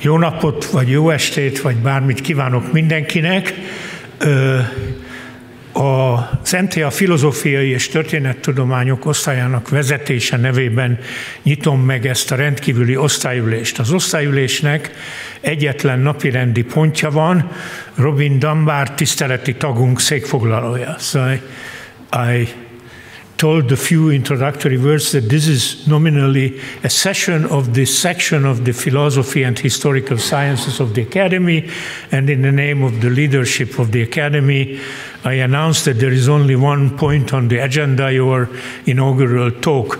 Jó napot, vagy jó estét, vagy bármit kívánok mindenkinek. Az MTA Filozófiai és Történettudományok osztályának vezetése nevében nyitom meg ezt a rendkívüli osztályülést. Az osztályülésnek egyetlen napirendi pontja van, Robin Dunbar tiszteleti tagunk székfoglalója. So I told the few introductory words that this is nominally a session of this section of the Philosophy and Historical Sciences of the Academy, and in the name of the leadership of the Academy, I announce that there is only one point on the agenda, your inaugural talk.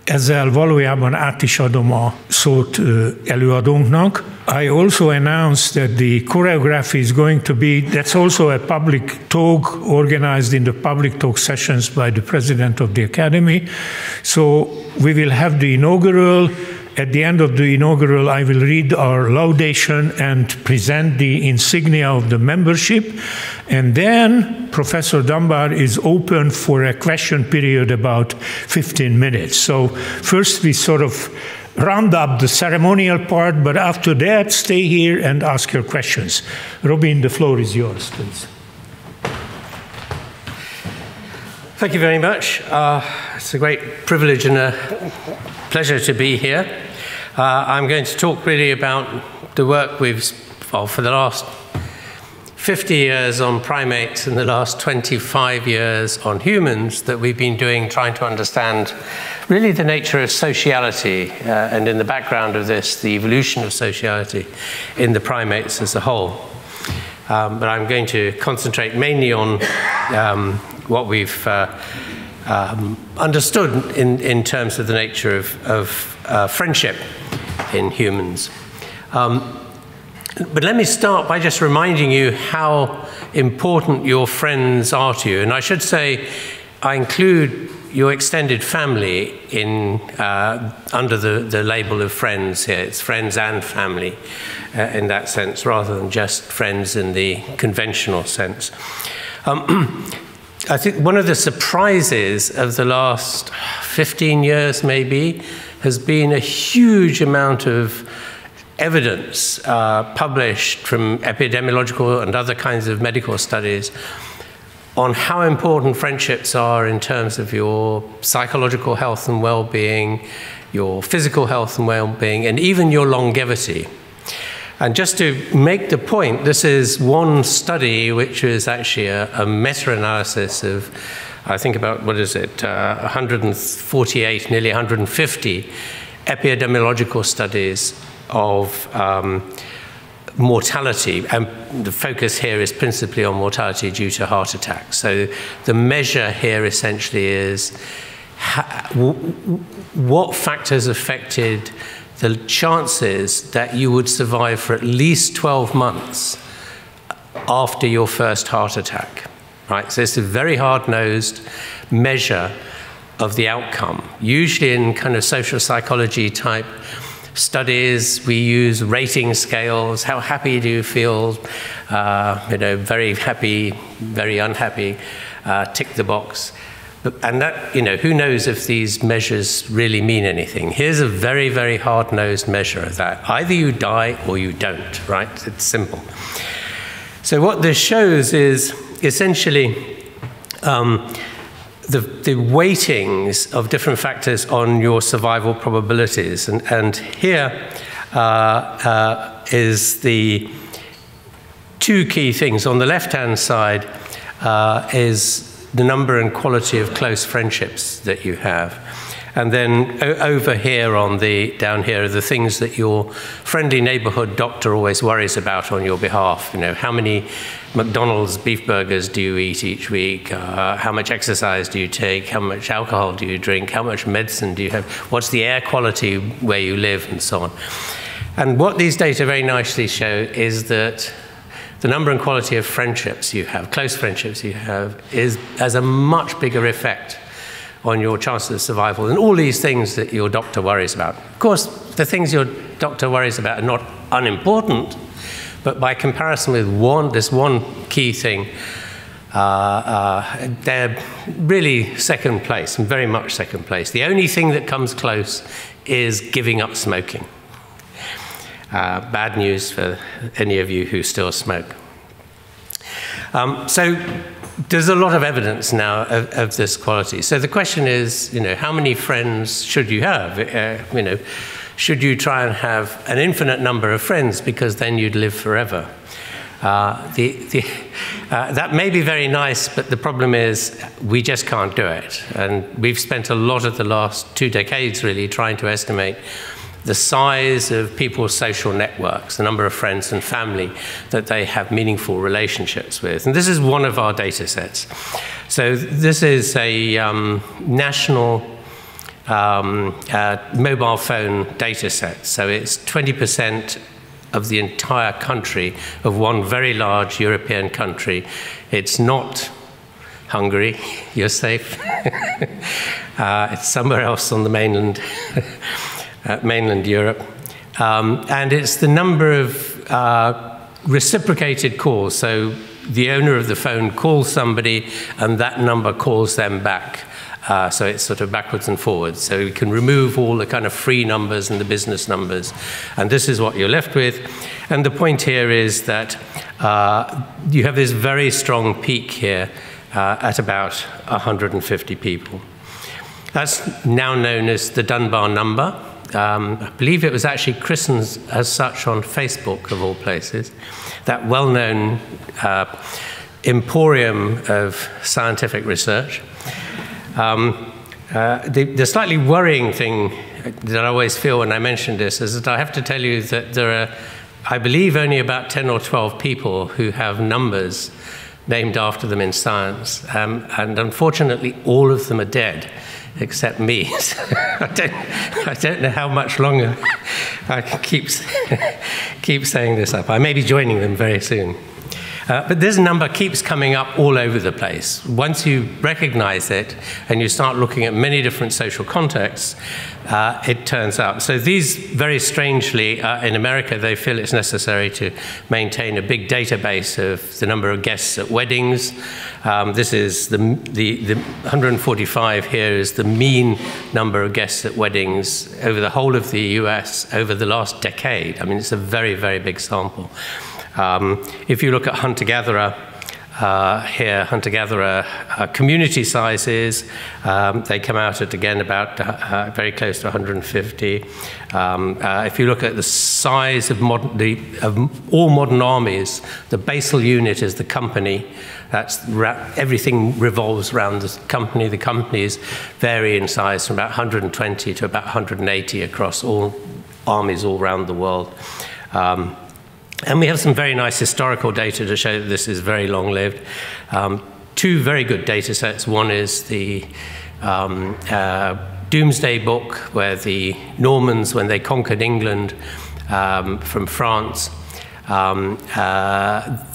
Ezzel valójában át is adom a szót előadónknak. I also announced that the choreography is going to be, that's also a public talk organized in the public talk sessions by the president of the Academy. So we will have the inaugural. At the end of the inaugural, I will read our laudation and present the insignia of the membership. And then Professor Dunbar is open for a question period about 15 minutes. So first we sort of round up the ceremonial part, but after that, stay here and ask your questions. Robin, the floor is yours, please. Thank you very much. It's a great privilege and a pleasure to be here. I'm going to talk really about the work we've, for the last 50 years on primates and the last 25 years on humans that we've been doing, trying to understand really the nature of sociality and in the background of this, the evolution of sociality in the primates as a whole. But I'm going to concentrate mainly on what we've understood in terms of the nature of friendship in humans. But let me start by just reminding you how important your friends are to you. And I should say, I include your extended family in, under the label of friends here. It's friends and family in that sense, rather than just friends in the conventional sense. I think one of the surprises of the last 15 years maybe has been a huge amount of evidence published from epidemiological and other kinds of medical studies on how important friendships are in terms of your psychological health and well-being, your physical health and well-being, and even your longevity. And just to make the point, this is one study which is actually a meta-analysis of, I think about, 148, nearly 150 epidemiological studies of mortality, and the focus here is principally on mortality due to heart attacks. So the measure here essentially is what factors affected the chances that you would survive for at least 12 months after your first heart attack, right? So it's a very hard-nosed measure of the outcome. Usually in kind of social psychology type studies, we use rating scales. How happy do you feel? You know, very happy, very unhappy, tick the box. And that, you know, who knows if these measures really mean anything? Here's a very, very hard-nosed measure of that. Either you die or you don't, right? It's simple. So what this shows is essentially the weightings of different factors on your survival probabilities. And here is the two key things. On the left-hand side is the number and quality of close friendships that you have. And then over here down here are the things that your friendly neighborhood doctor always worries about on your behalf. You know, how many McDonald's beef burgers do you eat each week? How much exercise do you take? How much alcohol do you drink? How much medicine do you have? What's the air quality where you live, and so on. And what these data very nicely show is that the number and quality of friendships you have, close friendships you have, has a much bigger effect on your chances of survival than all these things that your doctor worries about. Of course, the things your doctor worries about are not unimportant, but by comparison with this one key thing, they're really second place, and very much second place. The only thing that comes close is giving up smoking. bad news for any of you who still smoke. So there's a lot of evidence now of this quality. So the question is, how many friends should you have? Should you try and have an infinite number of friends because then you'd live forever? That may be very nice, but the problem is we just can't do it. And we've spent a lot of the last 2 decades really trying to estimate the size of people's social networks, the number of friends and family that they have meaningful relationships with. And this is one of our data sets. So this is a national mobile phone data set. So it's 20% of the entire country of one very large European country. It's not Hungary, you're safe. It's somewhere else on the mainland. Mainland Europe, and it's the number of reciprocated calls. So the owner of the phone calls somebody, and that number calls them back. So it's sort of backwards and forwards. So you can remove all the kind of free numbers and the business numbers, and this is what you're left with. And the point here is that you have this very strong peak here at about 150 people. That's now known as the Dunbar number. I believe it was actually christened as such on Facebook, of all places, that well-known emporium of scientific research. The slightly worrying thing that I always feel when I mention this is that I have to tell you that there are, I believe, only about 10 or 12 people who have numbers named after them in science, and unfortunately all of them are dead, except me. So I don't know how much longer I can keep saying this up. I may be joining them very soon. But this number keeps coming up all over the place. Once you recognize it and you start looking at many different social contexts, it turns up. So these, very strangely, in America, they feel it's necessary to maintain a big database of the number of guests at weddings. This is the 145 here is the mean number of guests at weddings over the whole of the US over the last decade. I mean, it's a very, very big sample. If you look at hunter-gatherer here, hunter-gatherer community sizes, they come out at, again, about very close to 150. If you look at the size of all modern armies, the basal unit is the company. That's everything revolves around the company. The companies vary in size from about 120 to about 180 across all armies all around the world. And we have some very nice historical data to show that this is very long-lived. Two very good data sets. One is the Doomsday Book, where the Normans, when they conquered England from France,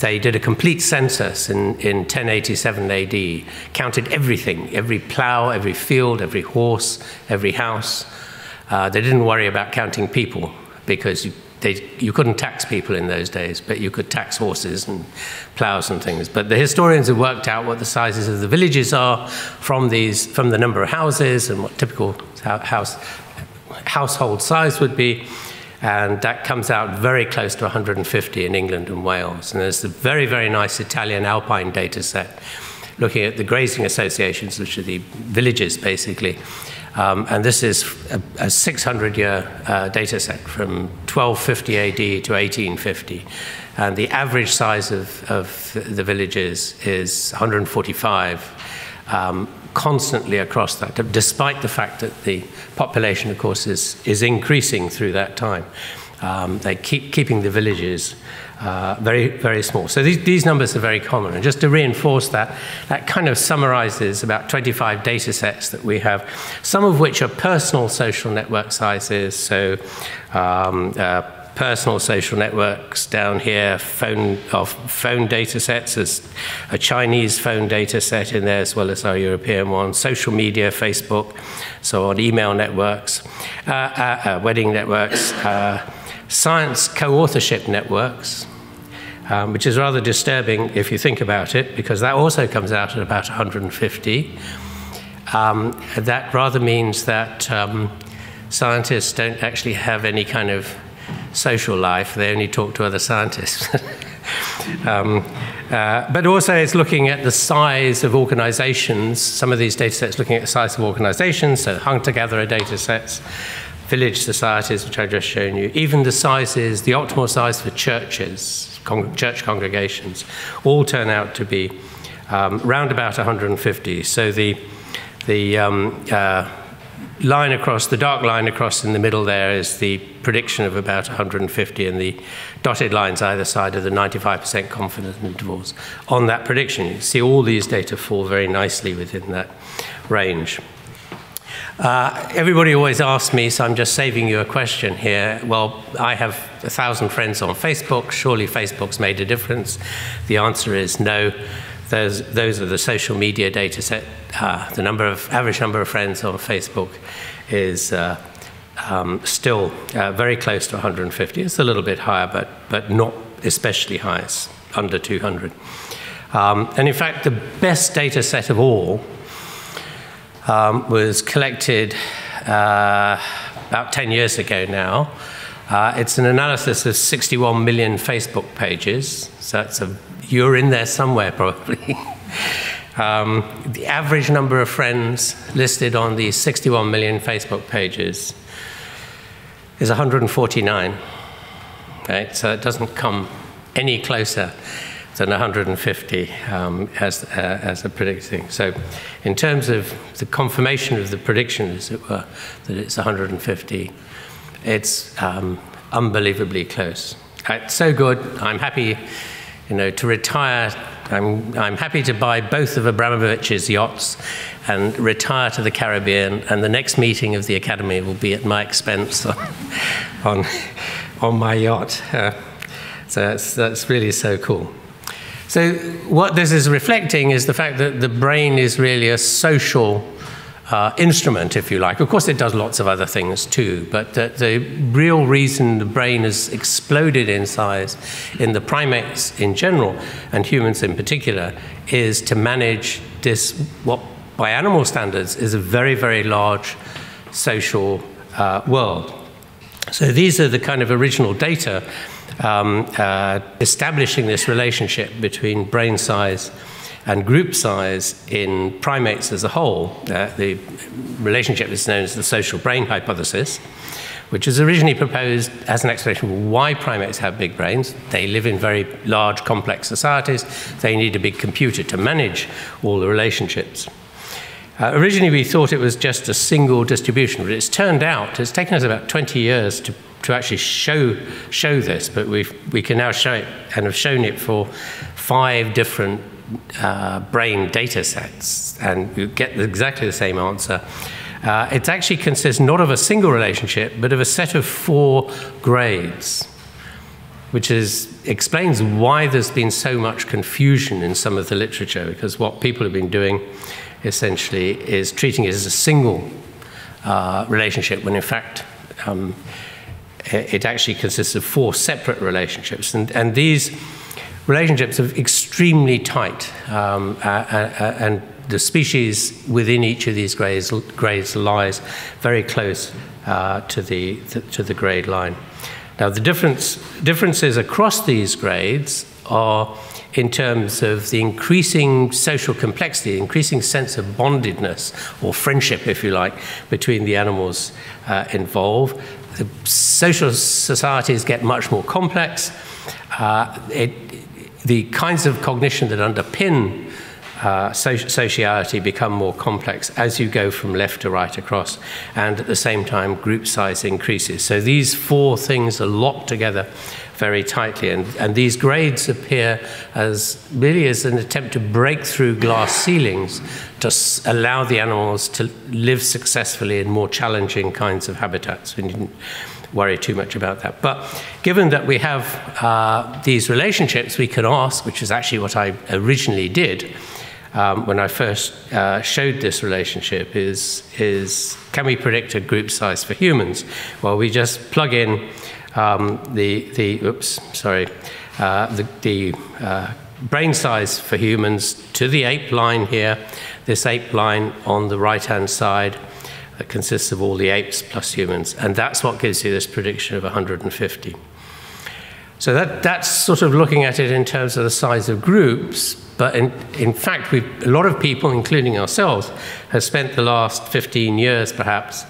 they did a complete census in 1087 AD, counted everything, every plow, every field, every horse, every house. They didn't worry about counting people, because you couldn't tax people in those days, but you could tax horses and plows and things. But the historians have worked out what the sizes of the villages are from the number of houses and what typical household size would be. And that comes out very close to 150 in England and Wales. And there's a very, very nice Italian alpine data set looking at the grazing associations, which are the villages, basically. And this is a 600-year data set from 1250 AD to 1850. And the average size of the villages is 145, constantly across that, despite the fact that the population, of course, is increasing through that time. They keeping the villages very, very small. So these numbers are very common. And just to reinforce that, that kind of summarizes about 25 data sets that we have, some of which are personal social network sizes. So personal social networks down here, phone data sets. There's a Chinese phone data set in there as well as our European one. Social media, Facebook, so on, email networks, wedding networks, science co-authorship networks, which is rather disturbing if you think about it, because that also comes out at about 150. That rather means that scientists don't actually have any kind of social life. They only talk to other scientists. But also it's looking at the size of organizations. Some of these data sets looking at the size of organizations, so hunter-gatherer data sets, village societies, which I've just shown you, even the sizes, the optimal size for churches, church congregations, all turn out to be round about 150. So the line across, the dark line across in the middle there is the prediction of about 150, and the dotted lines either side of the 95% confidence intervals on that prediction. You see all these data fall very nicely within that range. Everybody always asks me, so I'm just saving you a question here. Well, I have 1,000 friends on Facebook. Surely Facebook's made a difference? The answer is no. Those are the social media data set. The average number of friends on Facebook is still very close to 150. It's a little bit higher, but not especially high. It's under 200. And in fact, the best data set of all was collected about 10 years ago now. It's an analysis of 61 million Facebook pages. So you're in there somewhere, probably. The average number of friends listed on these 61 million Facebook pages is 149. Right? So it doesn't come any closer than 150 as a predicting. So in terms of the confirmation of the prediction, as it were, that it's 150, it's unbelievably close. It's so good. I'm happy, to retire. I'm happy to buy both of Abramovich's yachts and retire to the Caribbean, and the next meeting of the Academy will be at my expense on my yacht. So that's really so cool. So what this is reflecting is the fact that the brain is really a social instrument, if you like. Of course, it does lots of other things too, but the real reason the brain has exploded in size in the primates in general, and humans in particular, is to manage this, what by animal standards is a very, very large social world. So these are the kind of original data establishing this relationship between brain size and group size in primates as a whole. The relationship is known as the social brain hypothesis, which was originally proposed as an explanation for why primates have big brains. They live in very large, complex societies. They need a big computer to manage all the relationships. Originally, we thought it was just a single distribution, but it's turned out, it's taken us about 20 years to actually show this, but we can now show it, and have shown it for 5 different brain data sets, and you get exactly the same answer. It actually consists not of a single relationship, but of a set of 4 grades, which explains why there's been so much confusion in some of the literature, because what people have been doing essentially is treating it as a single relationship, when in fact it actually consists of 4 separate relationships. And these relationships are extremely tight, and the species within each of these grades lies very close to the grade line. Now, the differences across these grades are in terms of the increasing social complexity, increasing sense of bondedness, or friendship, if you like, between the animals involved. The social societies get much more complex. The kinds of cognition that underpin sociality become more complex as you go from left to right across, and at the same time group size increases. So these 4 things are locked together very tightly, and these grades appear as really as an attempt to break through glass ceilings to allow the animals to live successfully in more challenging kinds of habitats. We needn't worry too much about that. But given that we have these relationships, we can ask, which is actually what I originally did when I first showed this relationship, is can we predict a group size for humans? Well, we just plug in the brain size for humans to the ape line here, this ape line on the right-hand side, that consists of all the apes plus humans. And that's what gives you this prediction of 150. So that's sort of looking at it in terms of the size of groups, but in fact, a lot of people, including ourselves, have spent the last 15 years perhaps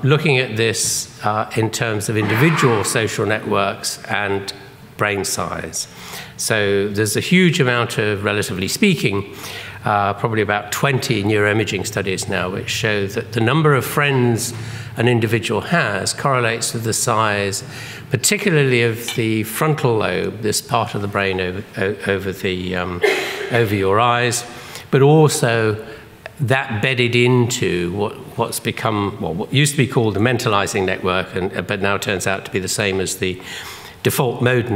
looking at this in terms of individual social networks and brain size. So there's a huge amount of, relatively speaking, probably about 20 neuroimaging studies now which show that the number of friends an individual has correlates with the size, particularly of the frontal lobe, this part of the brain over your eyes, but also that bedded into what's become, well, what used to be called the mentalizing network, but now turns out to be the same as the default mode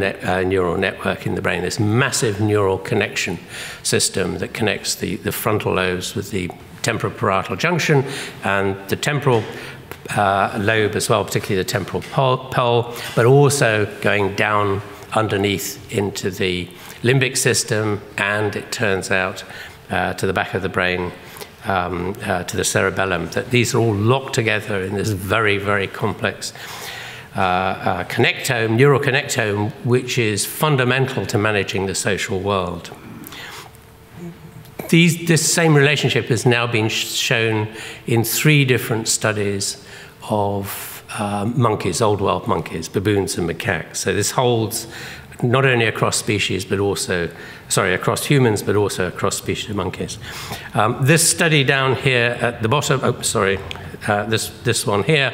neural network in the brain, this massive neural connection system that connects the frontal lobes with the temporoparietal junction and the temporal lobe as well, particularly the temporal pole, but also going down underneath into the limbic system, and it turns out to the back of the brain, to the cerebellum, that these are all locked together in this very, very complex connectome, neural connectome, which is fundamental to managing the social world. This same relationship has now been shown in 3 different studies of monkeys, old world monkeys, baboons and macaques. So this holds not only across species, but also, across humans, but also across species of monkeys. This study down here at the bottom, this one here,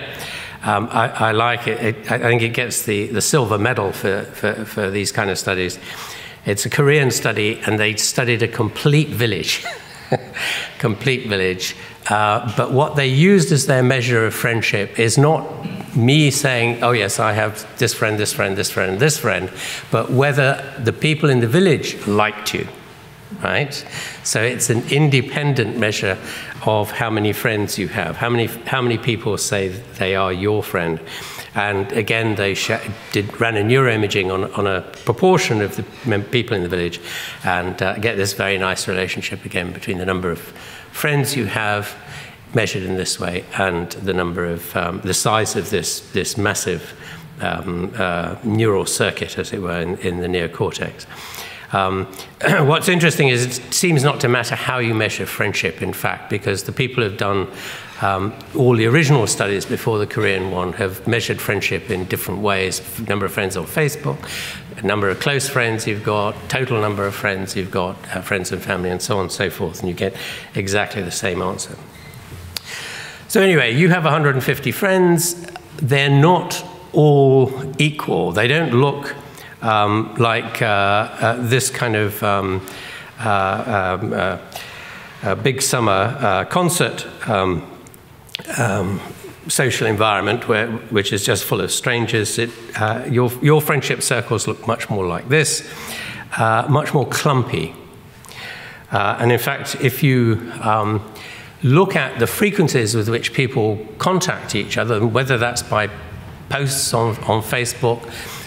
I like it. I think it gets the silver medal for these kind of studies. It's a Korean study, and they studied a complete village, complete village. But what they used as their measure of friendship is not me saying, oh yes, I have this friend, this friend, this friend, this friend, but whether the people in the village liked you, right? So it's an independent measure of how many friends you have, how many people say they are your friend. And again, they ran a neuroimaging on a proportion of the people in the village, and get this very nice relationship again between the number of friends you have measured in this way and the number of the size of this massive neural circuit, as it were, in the neocortex. What's interesting is it seems not to matter how you measure friendship, in fact, because the people who've done all the original studies before the Korean one have measured friendship in different ways: number of friends on Facebook, number of close friends you've got, total number of friends you've got, friends and family, and so on and so forth, and you get exactly the same answer. So anyway, you have 150 friends. They're not all equal. They don't look like this kind of big summer concert social environment which is just full of strangers. Your friendship circles look much more like this, much more clumpy. And in fact, if you look at the frequencies with which people contact each other, whether that's by posts on Facebook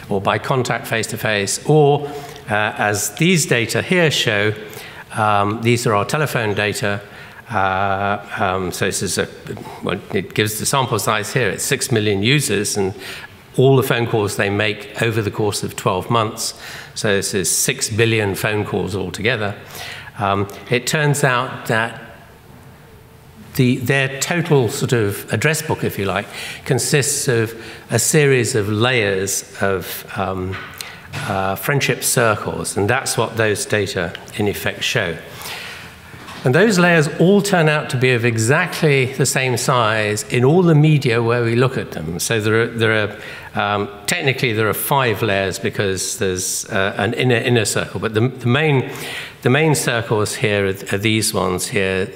or by contact face-to-face, or as these data here show, these are our telephone data. So this is well, it gives the sample size here. It's 6 million users, and all the phone calls they make over the course of 12 months. So this is 6 billion phone calls altogether. It turns out that their total sort of address book, if you like, consists of a series of layers of friendship circles, and that's what those data in effect show. And those layers all turn out to be of exactly the same size in all the media where we look at them. So technically there are 5 layers because there's an inner circle, but the main circles here are these ones here.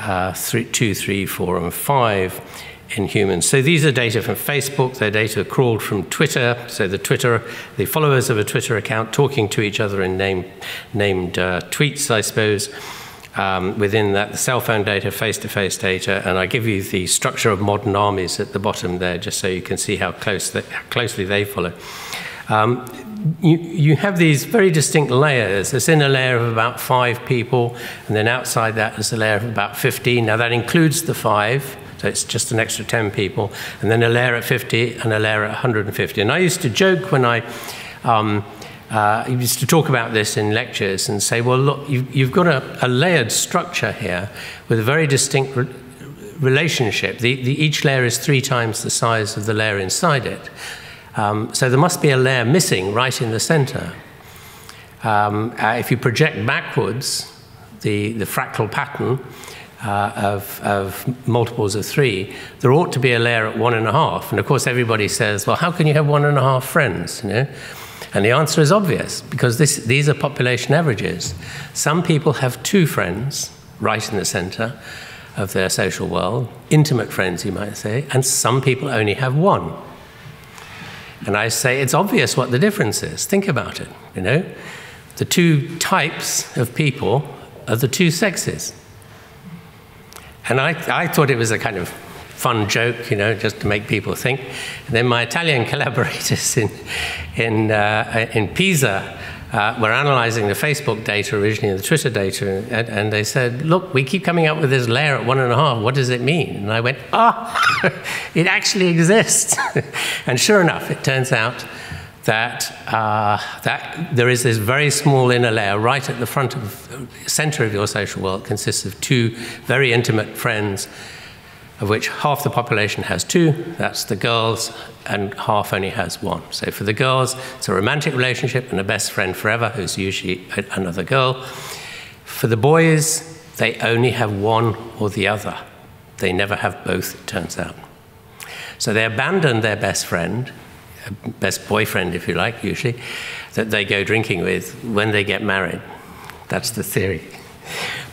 2, 3, 4, and 5 in humans. So these are data from Facebook. They're data crawled from Twitter. So the followers of a Twitter account talking to each other in named tweets, I suppose. Within that, the cell phone data, face-to-face data, and I give you the structure of modern armies at the bottom there, just so you can see how closely they follow. you have these very distinct layers. There's in a layer of about 5 people, and then outside that there's a layer of about 15. Now that includes the 5, so it's just an extra 10 people, and then a layer at 50 and a layer at 150. And I used to joke when I used to talk about this in lectures and say, well, look, you've got a layered structure here with a very distinct relationship. Each layer is 3 times the size of the layer inside it. So there must be a layer missing right in the center. If you project backwards the fractal pattern of multiples of 3, there ought to be a layer at 1.5. And of course, everybody says, well, how can you have 1.5 friends? You know? And the answer is obvious, because these are population averages. Some people have 2 friends right in the center of their social world, intimate friends, you might say, and some people only have 1. And I say it's obvious what the difference is. Think about it, you know. The 2 types of people are the 2 sexes. And I thought it was a kind of fun joke, you know, just to make people think. And then my Italian collaborators in Pisa were analyzing the Facebook data originally and the Twitter data, and they said, look, we keep coming up with this layer at 1.5, what does it mean? And I went, it actually exists. And sure enough, it turns out that, that there is this very small inner layer right at the front of, center of your social world, consists of 2 very intimate friends, of which half the population has 2, that's the girls, and half only has 1. So for the girls, it's a romantic relationship and a best friend forever, who's usually another girl. For the boys, they only have 1 or the other. They never have both, it turns out. So they abandon their best friend, best boyfriend, if you like, usually, that they go drinking with when they get married. That's the theory.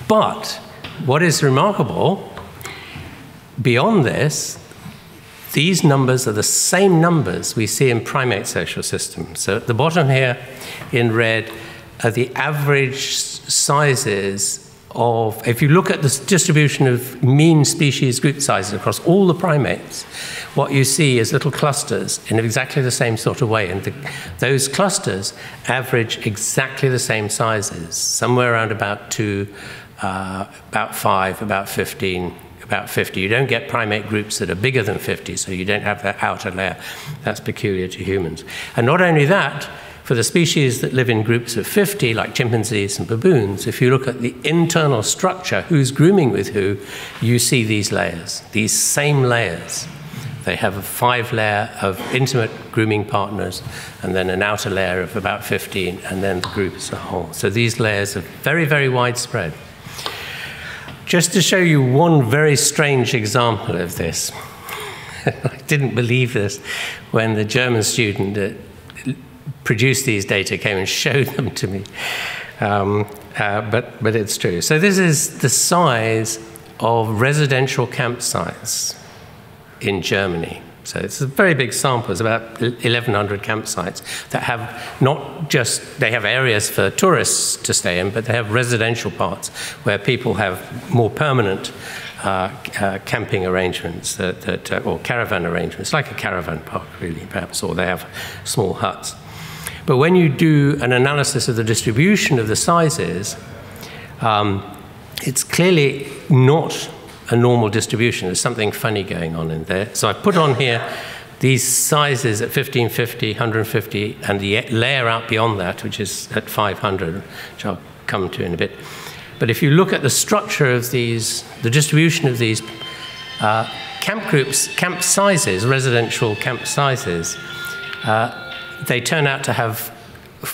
But what is remarkable, beyond this, these numbers are the same numbers we see in primate social systems. So at the bottom here, in red, are the average sizes of, if you look at the distribution of mean species group sizes across all the primates, what you see is little clusters in exactly the same sort of way. And those clusters average exactly the same sizes, somewhere around about 2, about 5, about 15, about 50. You don't get primate groups that are bigger than 50, so you don't have that outer layer. That's peculiar to humans. And not only that, for the species that live in groups of 50, like chimpanzees and baboons, if you look at the internal structure, who's grooming with who, you see these layers, these same layers. They have a 5-layer of intimate grooming partners, and then an outer layer of about 15, and then the group as a whole. So these layers are very, very widespread. Just to show you one very strange example of this, I didn't believe this when the German student that produced these data came and showed them to me, but it's true. So this is the size of residential campsites in Germany. So it's a very big sample. It's about 1,100 campsites that have not just, they have areas for tourists to stay in, but they have residential parts where people have more permanent camping arrangements or caravan arrangements, like a caravan park really, perhaps, or they have small huts. But when you do an analysis of the distribution of the sizes, it's clearly not a normal distribution. There's something funny going on in there. So I put on here these sizes at 1550, 150, and the layer out beyond that, which is at 500, which I'll come to in a bit. But if you look at the structure of these, the distribution of these camp groups, camp sizes, residential camp sizes, they turn out to have,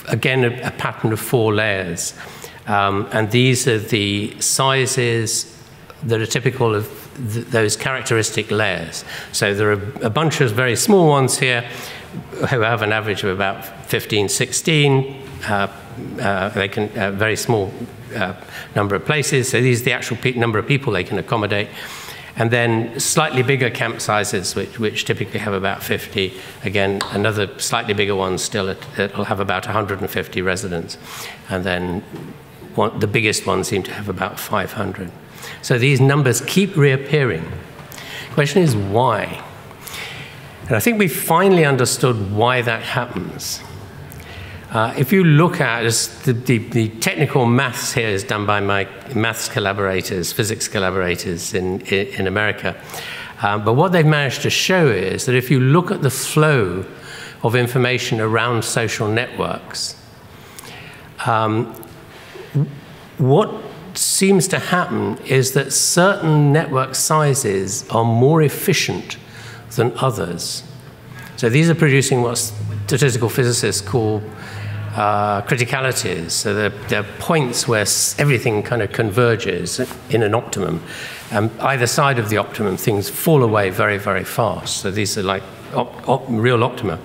again, a pattern of 4 layers. And these are the sizes that are typical of those characteristic layers. So there are a bunch of very small ones here who have an average of about 15, 16. They can very small number of places. So these are the actual number of people they can accommodate. And then slightly bigger camp sizes, which typically have about 50. Again, another slightly bigger one still that will have about 150 residents. And then the biggest ones seem to have about 500. So these numbers keep reappearing. The question is why? And I think we finally understood why that happens. If you look at the technical maths here is done by my maths collaborators, physics collaborators in America. But what they've managed to show is that if you look at the flow of information around social networks, what seems to happen is that certain network sizes are more efficient than others. So these are producing what statistical physicists call criticalities. So they're points where everything kind of converges in an optimum. Either side of the optimum, things fall away very, very fast. So these are like real optima.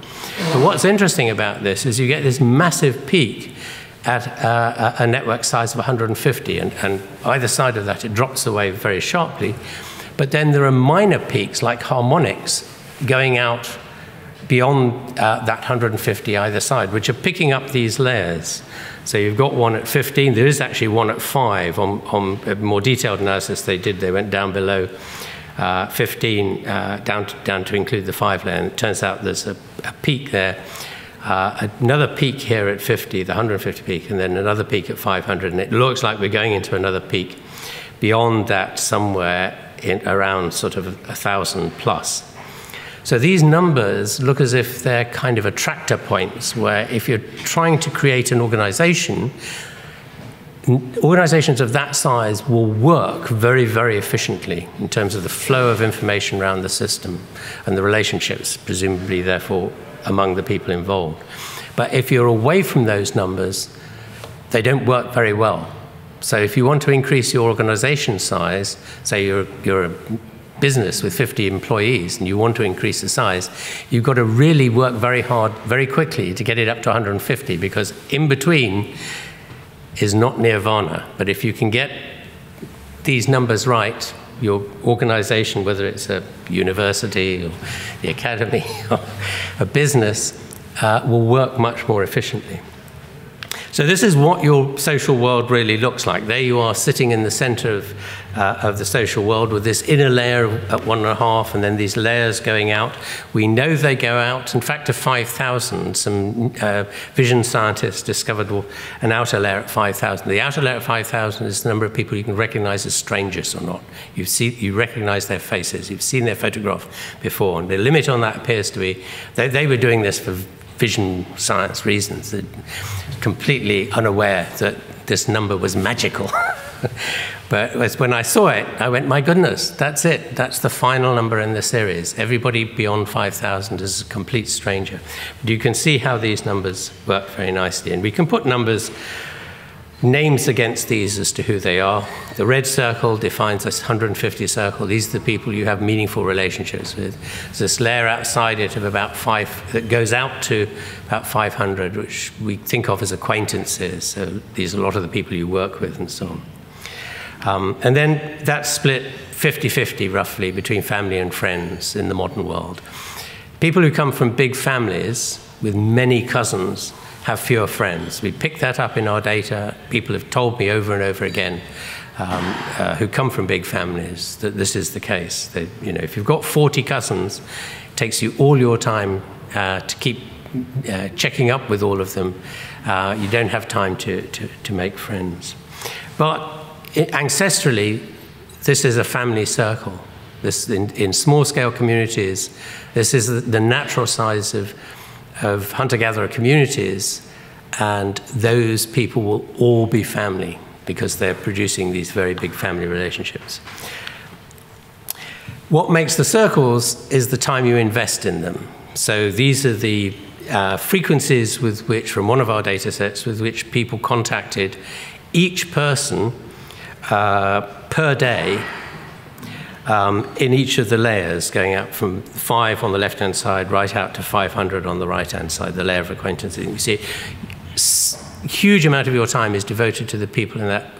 But what's interesting about this is you get this massive peak at a network size of 150, and either side of that, it drops away very sharply. But then there are minor peaks, like harmonics, going out beyond that 150 either side, which are picking up these layers. So you've got one at 15. There is actually one at 5. On a more detailed analysis they did, they went down below 15, down to include the 5 layer. And it turns out there's a peak there. Another peak here at 50, the 150 peak, and then another peak at 500. And it looks like we're going into another peak beyond that somewhere in around sort of 1,000 plus. So these numbers look as if they're kind of attractor points, where if you're trying to create an organization, organizations of that size will work very, very efficiently in terms of the flow of information around the system and the relationships, presumably, therefore, among the people involved. But if you're away from those numbers, they don't work very well. So if you want to increase your organization size, say you're a business with 50 employees and you want to increase the size, you've got to really work very hard, very quickly to get it up to 150, because in between is not nirvana. But if you can get these numbers right, your organization, whether it's a university or the academy or a business, will work much more efficiently. So this is what your social world really looks like. There you are sitting in the center of the social world with this inner layer at 1.5 and then these layers going out. We know they go out, in fact, to 5,000. Some vision scientists discovered an outer layer at 5,000. The outer layer at 5,000 is the number of people you can recognize as strangers or not. You recognize their faces. You've seen their photograph before. And the limit on that appears to be, they were doing this for vision science reasons, completely unaware that this number was magical. But when I saw it, I went, my goodness, that's it. That's the final number in the series. Everybody beyond 5,000 is a complete stranger. But you can see how these numbers work very nicely. And we can put names against these as to who they are. The red circle defines this 150 circle. These are the people you have meaningful relationships with. There's this layer outside it of about 5, that goes out to about 500, which we think of as acquaintances. So these are a lot of the people you work with and so on. And then that's split 50-50 roughly between family and friends in the modern world. People who come from big families with many cousins have fewer friends. We pick that up in our data. People have told me over and over again who come from big families that this is the case. That, if you've got 40 cousins, it takes you all your time to keep checking up with all of them. You don't have time to make friends. But ancestrally, this is a family circle. This, in small-scale communities, this is the natural size of hunter-gatherer communities, and those people will all be family because they're producing these very big family relationships. What makes the circles is the time you invest in them. So these are the frequencies with which, from one of our data sets, with which people contacted each person per day in each of the layers, going out from 5 on the left-hand side, right out to 500 on the right-hand side, the layer of acquaintances. You see, a huge amount of your time is devoted to the people in that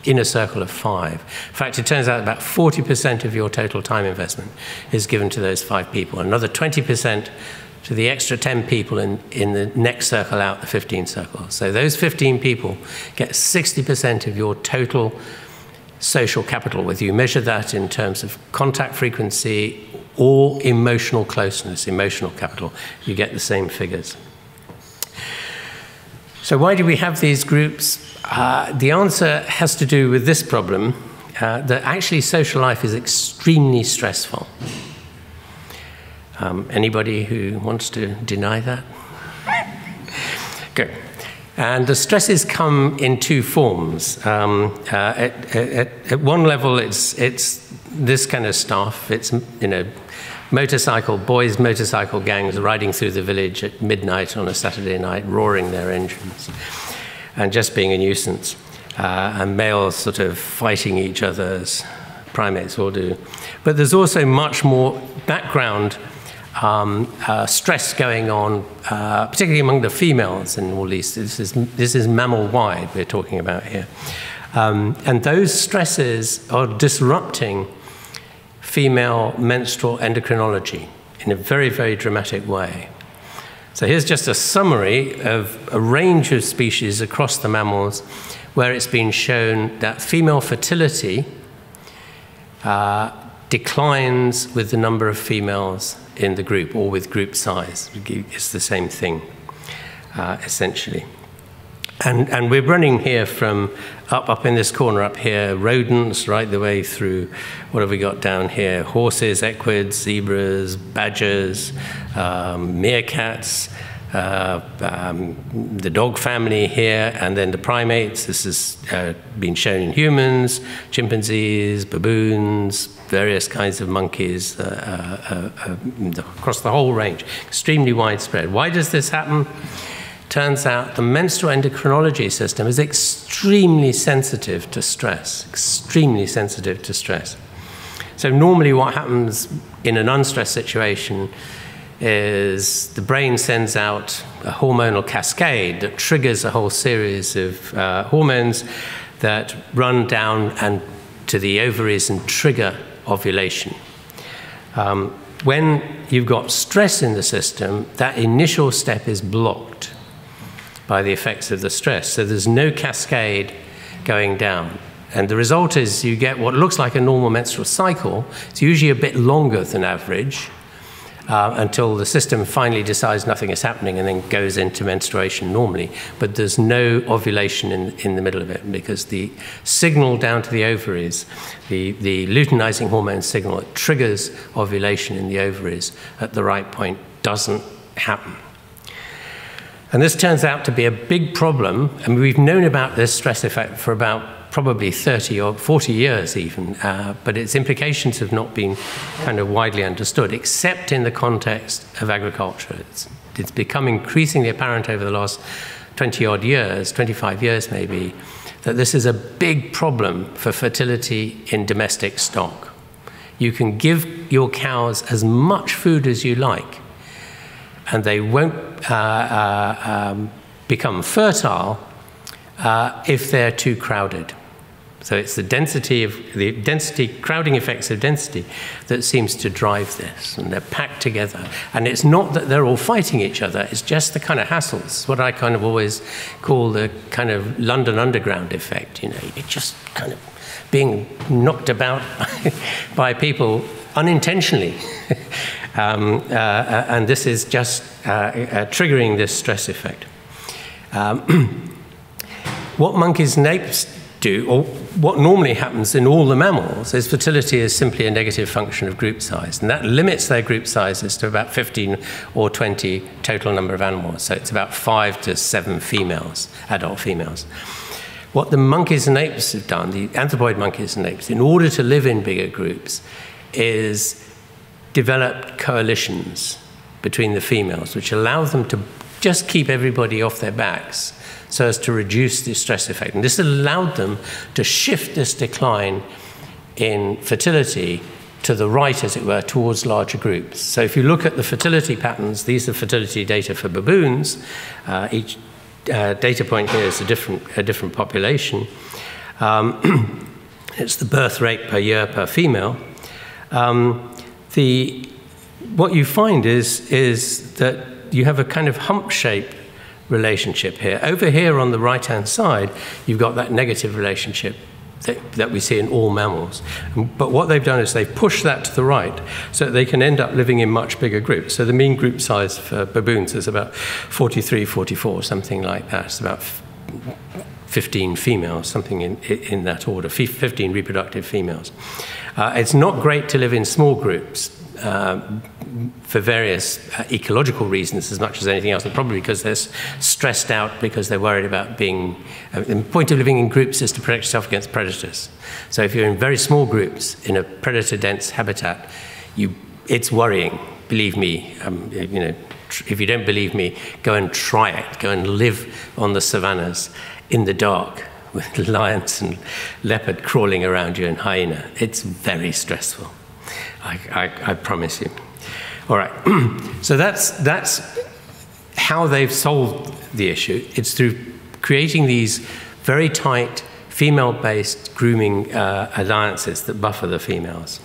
inner circle of 5. In fact, it turns out about 40% of your total time investment is given to those 5 people. Another 20% to the extra 10 people in the next circle out, the 15 circle. So those 15 people get 60% of your total social capital, whether you measure that in terms of contact frequency or emotional closeness, emotional capital, you get the same figures. So why do we have these groups? The answer has to do with this problem, that actually social life is extremely stressful. Anybody who wants to deny that? Good. And the stresses come in two forms. At one level, it's this kind of stuff. It's, boys' motorcycle gangs riding through the village at midnight on a Saturday night, roaring their engines, and just being a nuisance. And males sort of fighting each other, as primates will do. But there's also much more background stress going on, particularly among the females in all these. This is mammal-wide we're talking about here. And those stresses are disrupting female menstrual endocrinology in a very, very dramatic way. So here's just a summary of a range of species across the mammals where it's been shown that female fertility declines with the number of females in the group, or with group size. It's the same thing, essentially. And we're running here from up in this corner up here, rodents right the way through, what have we got down here? Horses, equids, zebras, badgers, meerkats, the dog family here, and then the primates. This has been shown in humans, chimpanzees, baboons, various kinds of monkeys across the whole range, extremely widespread. Why does this happen? Turns out the menstrual endocrinology system is extremely sensitive to stress, extremely sensitive to stress. So normally what happens in an unstressed situation is the brain sends out a hormonal cascade that triggers a whole series of hormones that run down and to the ovaries and trigger ovulation. When you've got stress in the system, that initial step is blocked by the effects of the stress. So there's no cascade going down. And the result is you get what looks like a normal menstrual cycle. It's usually a bit longer than average, until the system finally decides nothing is happening and then goes into menstruation normally. But there's no ovulation in the middle of it, because the signal down to the ovaries, the luteinizing hormone signal that triggers ovulation in the ovaries at the right point, doesn't happen. And this turns out to be a big problem. I mean, we've known about this stress effect for about probably 30 or 40 years even, but its implications have not been kind of widely understood, except in the context of agriculture. It's become increasingly apparent over the last 20-odd years, 25 years maybe, that this is a big problem for fertility in domestic stock. You can give your cows as much food as you like, and they won't become fertile if they're too crowded. So it's the crowding effects of density that seems to drive this, and they're packed together. And it's not that they're all fighting each other, it's just the kind of hassles. It's what I kind of always call the kind of London Underground effect, You're just kind of being knocked about by people unintentionally. And this is just triggering this stress effect. What monkeys and apes do, or what normally happens in all the mammals, is fertility is simply a negative function of group size. And that limits their group sizes to about 15 or 20 total number of animals. So it's about 5 to 7 females, adult females. What the monkeys and apes have done, the anthropoid monkeys and apes, in order to live in bigger groups, is developed coalitions between the females, which allow them to just keep everybody off their backs so as to reduce the stress effect. And this allowed them to shift this decline in fertility to the right, as it were, towards larger groups. So if you look at the fertility patterns, these are fertility data for baboons. Each data point here is a different population. It's the birth rate per year per female. What you find is that you have a kind of hump-shaped relationship here. Over here on the right-hand side, you've got that negative relationship that we see in all mammals. But what they've done is they've pushed that to the right so that they can end up living in much bigger groups. So the mean group size for baboons is about 43, 44, something like that. It's about 15 females, something in that order, 15 reproductive females. It's not great to live in small groups for various ecological reasons as much as anything else, and probably because they're stressed out because they're worried about being... the point of living in groups is to protect yourself against predators. So if you're in very small groups in a predator-dense habitat, it's worrying, believe me. If you don't believe me, go and try it. Go and live on the savannas in the dark with lions and leopard crawling around you and hyena. It's very stressful. I promise you. All right, so that's how they've solved the issue. It's through creating these very tight female-based grooming alliances that buffer the females.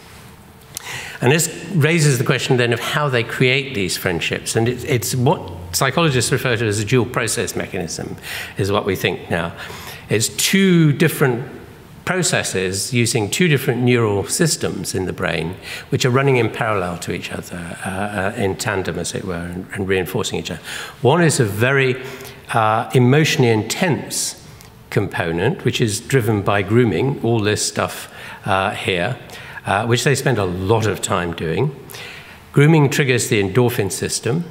And this raises the question then of how they create these friendships. And it's what psychologists refer to as a dual process mechanism, is what we think now. It's two different processes using two different neural systems in the brain, which are running in parallel to each other, in tandem, as it were, and reinforcing each other. One is a very emotionally intense component, which is driven by grooming, all this stuff here, which they spend a lot of time doing. Grooming triggers the endorphin system.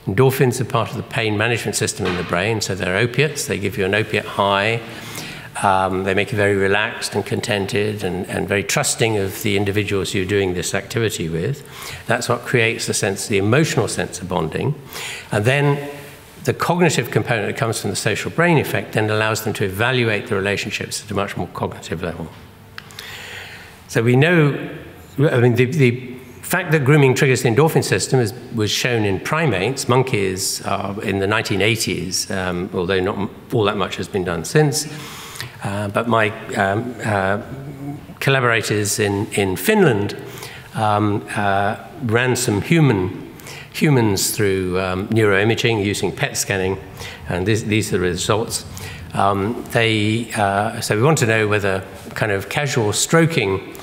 Endorphins are part of the pain management system in the brain, so they're opiates. They give you an opiate high. They make you very relaxed and contented and very trusting of the individuals you're doing this activity with. That's what creates the emotional sense of bonding. And then the cognitive component that comes from the social brain effect then allows them to evaluate the relationships at a much more cognitive level. So we know, the fact that grooming triggers the endorphin system was shown in primates, monkeys, in the 1980s, although not all that much has been done since. But my collaborators in Finland ran some humans through neuroimaging using PET scanning, and these are the results. So we want to know whether kind of casual stroking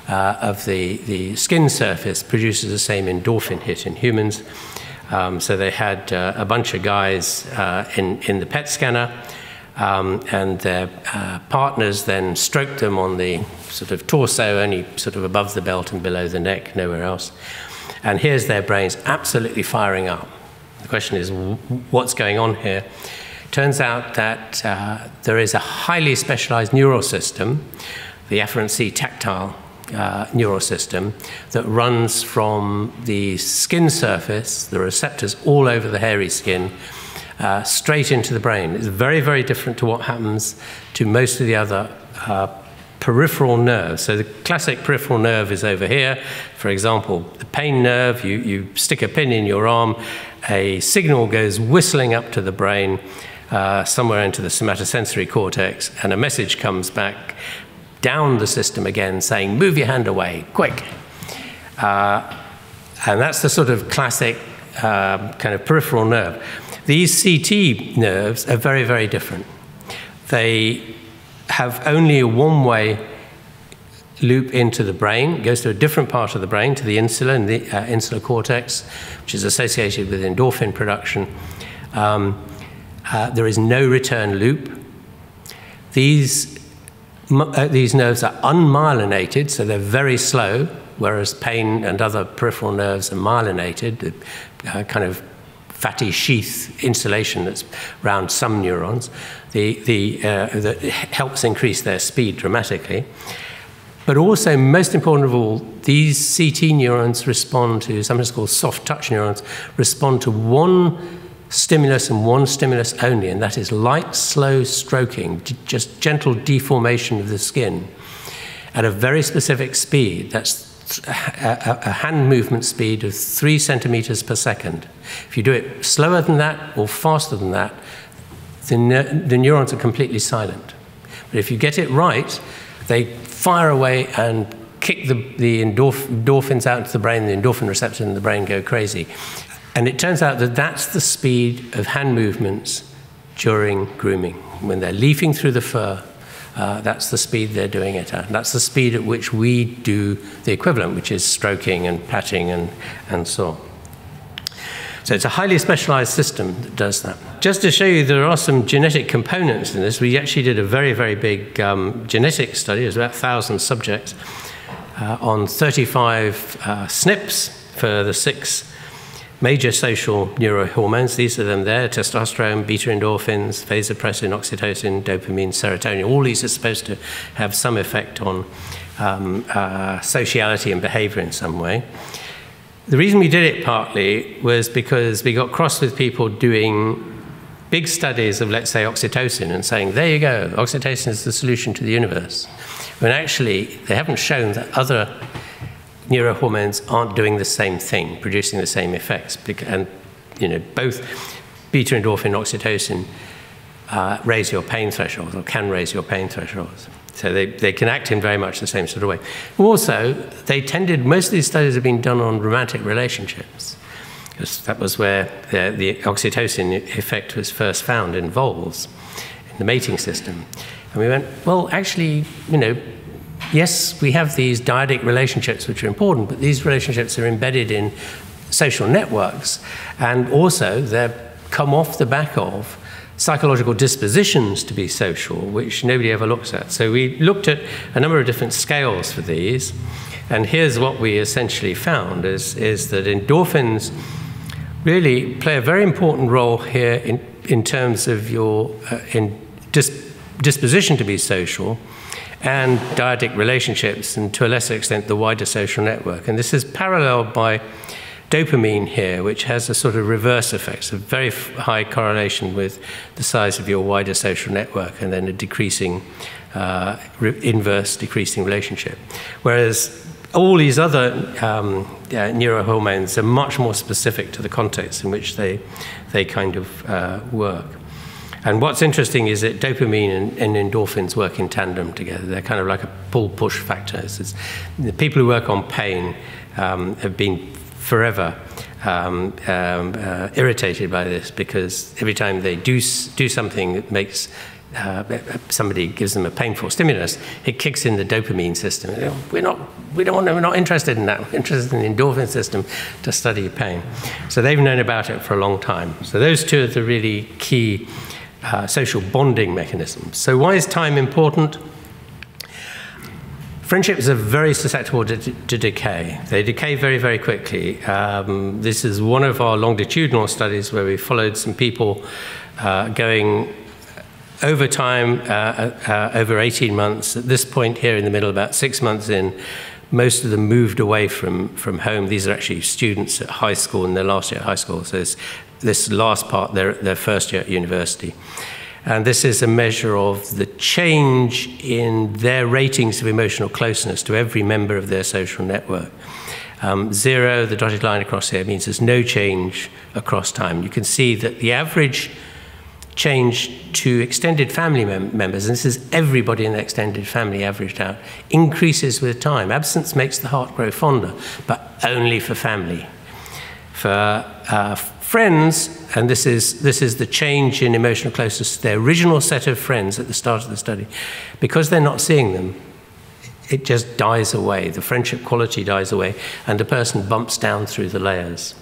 of the skin surface produces the same endorphin hit in humans. So they had a bunch of guys in the PET scanner, and their partners then stroked them on the sort of torso, only sort of above the belt and below the neck, nowhere else. And here's their brains absolutely firing up. The question is, what's going on here? Turns out that there is a highly specialized neural system, the afferent C-tactile neural system, that runs from the skin surface, the receptors all over the hairy skin, straight into the brain. It's very, very different to what happens to most of the other peripheral nerves. So the classic peripheral nerve is over here. For example, the pain nerve, you stick a pin in your arm, a signal goes whistling up to the brain, somewhere into the somatosensory cortex, and a message comes back down the system again saying, move your hand away, quick. And that's the sort of classic kind of peripheral nerve. These CT nerves are very, very different. They have only a one-way loop into the brain. It goes to a different part of the brain, to the insula, and the insular cortex, which is associated with endorphin production. There is no return loop. These nerves are unmyelinated, so they're very slow, whereas pain and other peripheral nerves are myelinated, the kind of fatty sheath insulation that's around some neurons, that helps increase their speed dramatically. But also, most important of all, these CT neurons respond to, sometimes called soft touch neurons, respond to one stimulus and one stimulus only, and that is light, slow stroking, just gentle deformation of the skin at a very specific speed. That's a hand movement speed of 3 centimeters per second. If you do it slower than that or faster than that, the neurons are completely silent. But if you get it right, they fire away and kick the endorphins out into the brain, the endorphin receptors in the brain go crazy. And it turns out that that's the speed of hand movements during grooming. When they're leafing through the fur, that's the speed they're doing it at. And that's the speed at which we do the equivalent, which is stroking and patting and so on. So it's a highly specialized system that does that. Just to show you there are some genetic components in this, we actually did a very, very big genetic study. It was about 1,000 subjects on 35 SNPs for the 6 major social neurohormones. These are them there: testosterone, beta endorphins, vasopressin, oxytocin, dopamine, serotonin. All these are supposed to have some effect on sociality and behavior in some way. The reason we did it partly was because we got cross with people doing big studies of, let's say, oxytocin and saying, there you go, oxytocin is the solution to the universe. When actually, they haven't shown that other neurohormones aren't doing the same thing, producing the same effects. And both beta endorphin and oxytocin raise your pain thresholds, or can raise your pain thresholds. So they can act in very much the same sort of way. Also, most of these studies have been done on romantic relationships, because that was where the oxytocin effect was first found in voles, in the mating system. And we went, well, actually, yes, we have these dyadic relationships which are important, but these relationships are embedded in social networks, and also they come off the back of psychological dispositions to be social, which nobody ever looks at. So we looked at a number of different scales for these, and here's what we essentially found, is that endorphins really play a very important role here in terms of your disposition to be social, and dyadic relationships, and to a lesser extent the wider social network. And this is paralleled by dopamine here, which has a sort of reverse effect, so very high correlation with the size of your wider social network, and then a decreasing, inverse decreasing relationship. Whereas all these other neurohormones are much more specific to the context in which they kind of work. And what's interesting is that dopamine and endorphins work in tandem together. They're kind of like a pull-push factor. The people who work on pain have been forever irritated by this, because every time they do something that makes somebody gives them a painful stimulus, it kicks in the dopamine system. We're not interested in that. We're interested in the endorphin system to study pain. So they've known about it for a long time. So those two are the really key social bonding mechanisms. So why is time important? Friendships are very susceptible to decay. They decay very, very quickly. This is one of our longitudinal studies where we followed some people going over time, over 18 months. At this point here in the middle, about 6 months in, most of them moved away from home. These are actually students at high school, in their last year at high school. So this last part, their first year at university. And this is a measure of the change in their ratings of emotional closeness to every member of their social network. 0, the dotted line across here, means there's no change across time. You can see that the average change to extended family members, and this is everybody in the extended family averaged out, increases with time. Absence makes the heart grow fonder, but only for family. For friends, and this is the change in emotional closeness to their original set of friends at the start of the study, because they're not seeing them, it just dies away. The friendship quality dies away, and the person bumps down through the layers.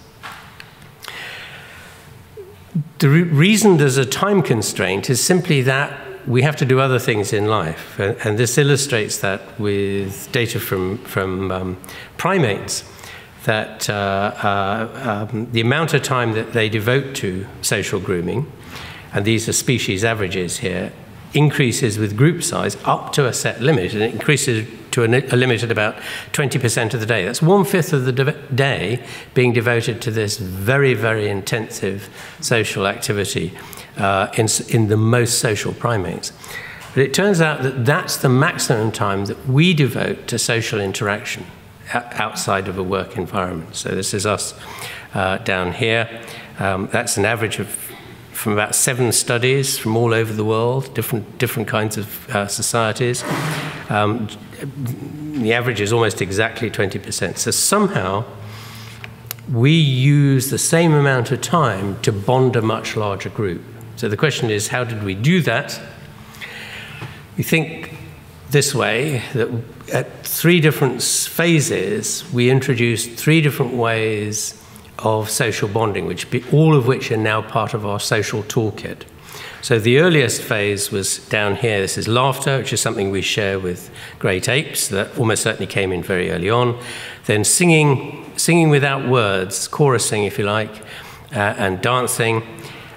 The reason there's a time constraint is simply that we have to do other things in life, and this illustrates that with data from primates, that the amount of time that they devote to social grooming, and these are species averages here, increases with group size up to a set limit, and it increases to a limit at about 20% of the day. That's 1/5 of the day being devoted to this very, very intensive social activity in the most social primates. But it turns out that that's the maximum time that we devote to social interaction outside of a work environment. So this is us down here. That's an average from about 7 studies from all over the world, different kinds of societies. The average is almost exactly 20%. So somehow we use the same amount of time to bond a much larger group. So the question is, how did we do that? we think this way, that at 3 different phases, we introduced 3 different ways of social bonding, all of which are now part of our social toolkit. So the earliest phase was down here. This is laughter, which is something we share with great apes. That almost certainly came in very early on. Then singing without words, chorusing, if you like, and dancing,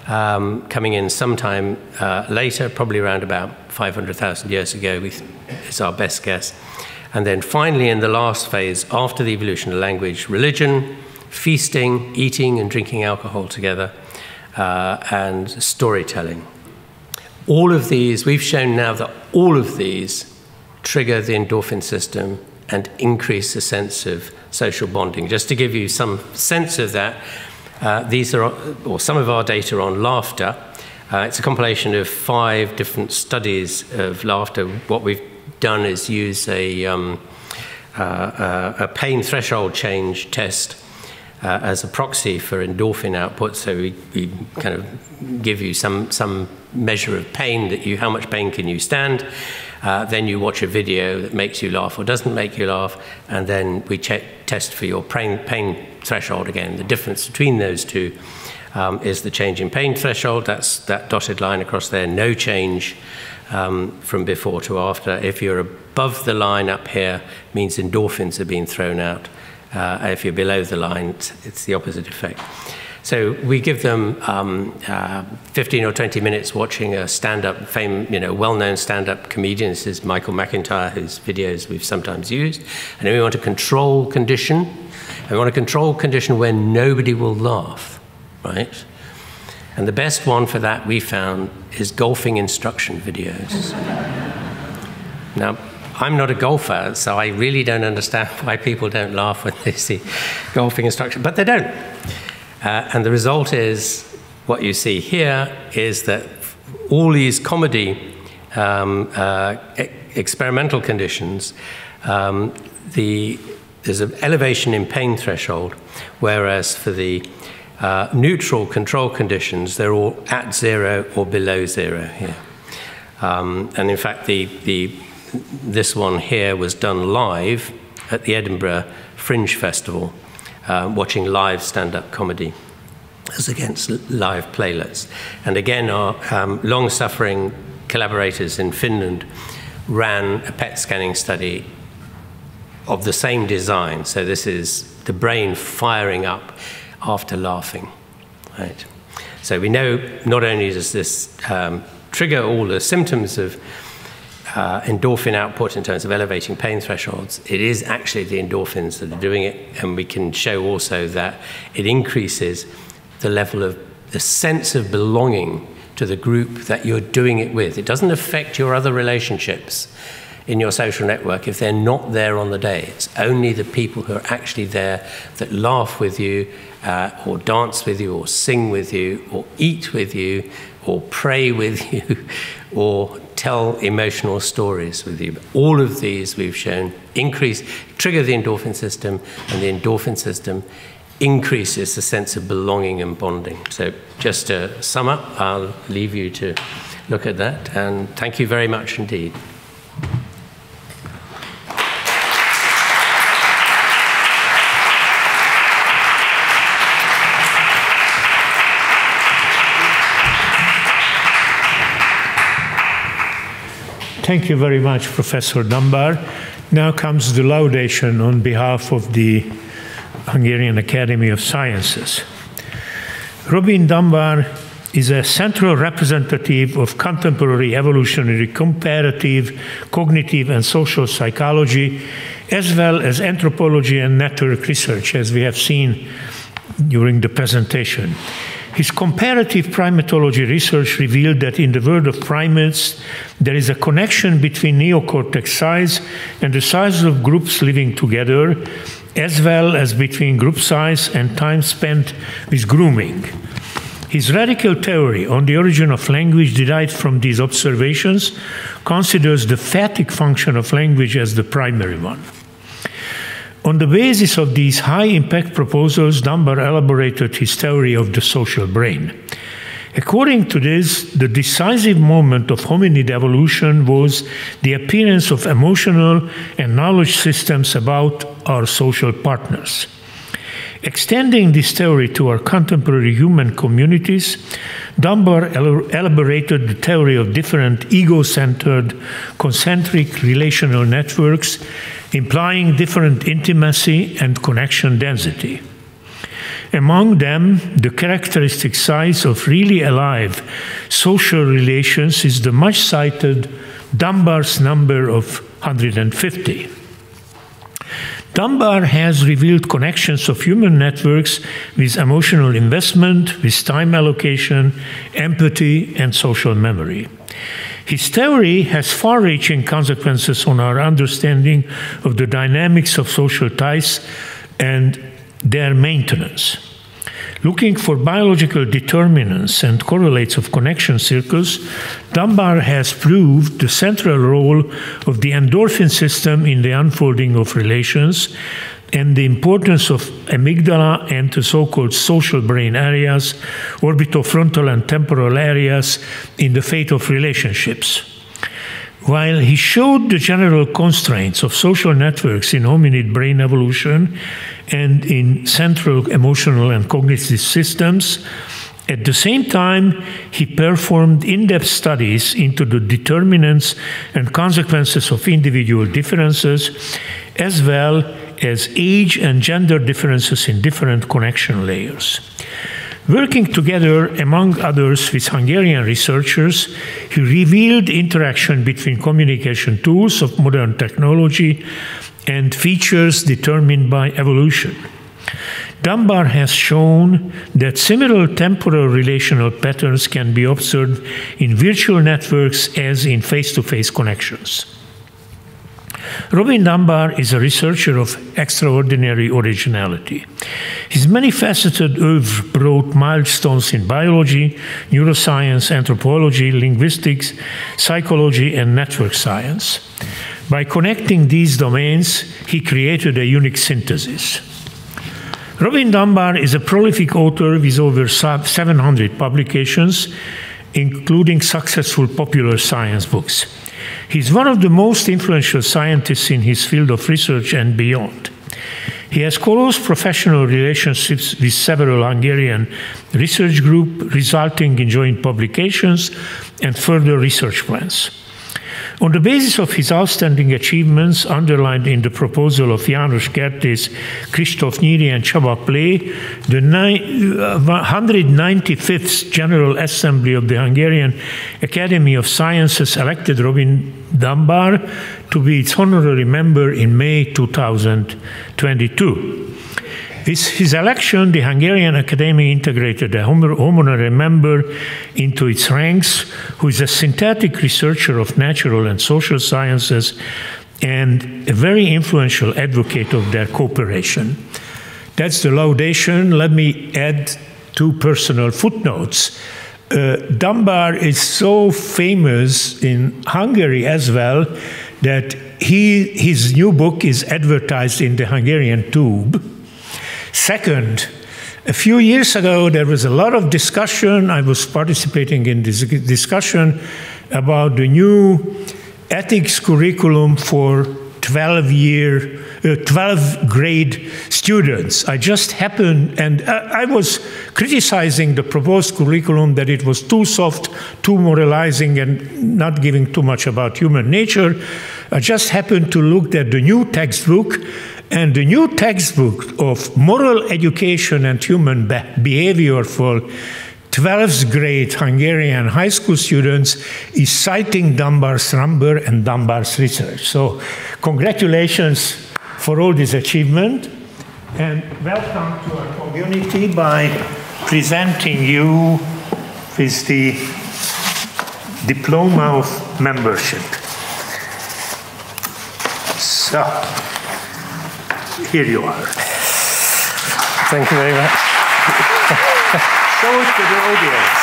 coming in sometime later, probably around about 500,000 years ago, is our best guess. And then finally, in the last phase, after the evolution of language, religion, feasting, eating and drinking alcohol together, and storytelling. All of these, we've shown now that all of these trigger the endorphin system and increase the sense of social bonding. Just to give you some sense of that, these are, or some of our data on laughter. It's a compilation of 5 different studies of laughter. What we've done is use a pain threshold change test as a proxy for endorphin output. So we kind of give you some measure of pain, how much pain can you stand. Then you watch a video that makes you laugh or doesn't make you laugh, and then we test for your pain threshold again. The difference between those two is the change in pain threshold. That's that dotted line across there, no change from before to after. If you're above the line up here, it means endorphins are being thrown out. If you're below the line, it's the opposite effect. So we give them 15 or 20 minutes watching a stand-up, well-known stand-up comedian. This is Michael McIntyre, whose videos we've sometimes used. And then we want a control condition. And we want a control condition where nobody will laugh, right? And the best one for that, we found, is golfing instruction videos. Now, I'm not a golfer, so I really don't understand why people don't laugh when they see golfing instruction, but they don't. And the result is, what you see here is that all these comedy experimental conditions, there's an elevation in pain threshold, whereas for the neutral control conditions, they're all at 0 or below 0 here. And in fact, this one here was done live at the Edinburgh Fringe Festival, watching live stand-up comedy as against live playlets. And again, our long-suffering collaborators in Finland ran a PET scanning study of the same design. So this is the brain firing up after laughing, right? So we know not only does this trigger all the symptoms of endorphin output in terms of elevating pain thresholds, it is actually the endorphins that are doing it, and we can show also that it increases the level of the sense of belonging to the group that you're doing it with. It doesn't affect your other relationships in your social network if they're not there on the day. It's only the people who are actually there that laugh with you, or dance with you, or sing with you, or eat with you, or pray with you, or tell emotional stories with you. All of these we've shown trigger the endorphin system, and the endorphin system increases the sense of belonging and bonding. So just to sum up, I'll leave you to look at that, and thank you very much indeed. Thank you very much, Professor Dunbar. Now comes the laudation on behalf of the Hungarian Academy of Sciences. Robin Dunbar is a central representative of contemporary evolutionary comparative, cognitive and social psychology, as well as anthropology and network research, as we have seen during the presentation. His comparative primatology research revealed that in the world of primates, there is a connection between neocortex size and the size of groups living together, as well as between group size and time spent with grooming. His radical theory on the origin of language derived from these observations considers the phatic function of language as the primary one. On the basis of these high-impact proposals, Dunbar elaborated his theory of the social brain. According to this, the decisive moment of hominid evolution was the appearance of emotional and knowledge systems about our social partners. Extending this theory to our contemporary human communities, Dunbar elaborated the theory of different ego-centered, concentric relational networks, implying different intimacy and connection density. Among them, the characteristic size of really alive social relations is the much cited Dunbar's number of 150. Dunbar has revealed connections of human networks with emotional investment, with time allocation, empathy, and social memory. His theory has far-reaching consequences on our understanding of the dynamics of social ties and their maintenance. Looking for biological determinants and correlates of connection circles, Dunbar has proved the central role of the endorphin system in the unfolding of relations and the importance of amygdala and the so-called social brain areas, orbitofrontal and temporal areas in the fate of relationships. While he showed the general constraints of social networks in hominid brain evolution and in central emotional and cognitive systems, at the same time, he performed in-depth studies into the determinants and consequences of individual differences, as well as age and gender differences in different connection layers. Working together, among others, with Hungarian researchers, he revealed interaction between communication tools of modern technology and features determined by evolution. Dunbar has shown that similar temporal relational patterns can be observed in virtual networks as in face-to-face connections. Robin Dunbar is a researcher of extraordinary originality. His many-faceted oeuvre brought milestones in biology, neuroscience, anthropology, linguistics, psychology, and network science. By connecting these domains, he created a unique synthesis. Robin Dunbar is a prolific author with over 700 publications, including successful popular science books. He's one of the most influential scientists in his field of research and beyond. He has close professional relationships with several Hungarian research groups, resulting in joint publications and further research plans. On the basis of his outstanding achievements underlined in the proposal of János Kertész, Kristóf Nyíri, and Csaba Pléh, the 195th General Assembly of the Hungarian Academy of Sciences elected Robin Dunbar to be its honorary member in May 2022. With his election, the Hungarian Academy integrated a honorary member into its ranks, who is a synthetic researcher of natural and social sciences and a very influential advocate of their cooperation. That's the laudation. Let me add two personal footnotes. Dunbar is so famous in Hungary as well that his new book is advertised in the Hungarian Tube. Second, a few years ago, there was a lot of discussion. I was participating in this discussion about the new ethics curriculum for 12th grade students. I just happened, and I was criticizing the proposed curriculum that it was too soft, too moralizing, and not giving too much about human nature. I just happened to look at the new textbook, and the new textbook of moral education and human behavior for 12th grade Hungarian high school students is citing Dunbar's number and Dunbar's research. So congratulations for all this achievement, and welcome to our community by presenting you with the diploma of membership. So, here you are. Thank you very much. Show it to the audience.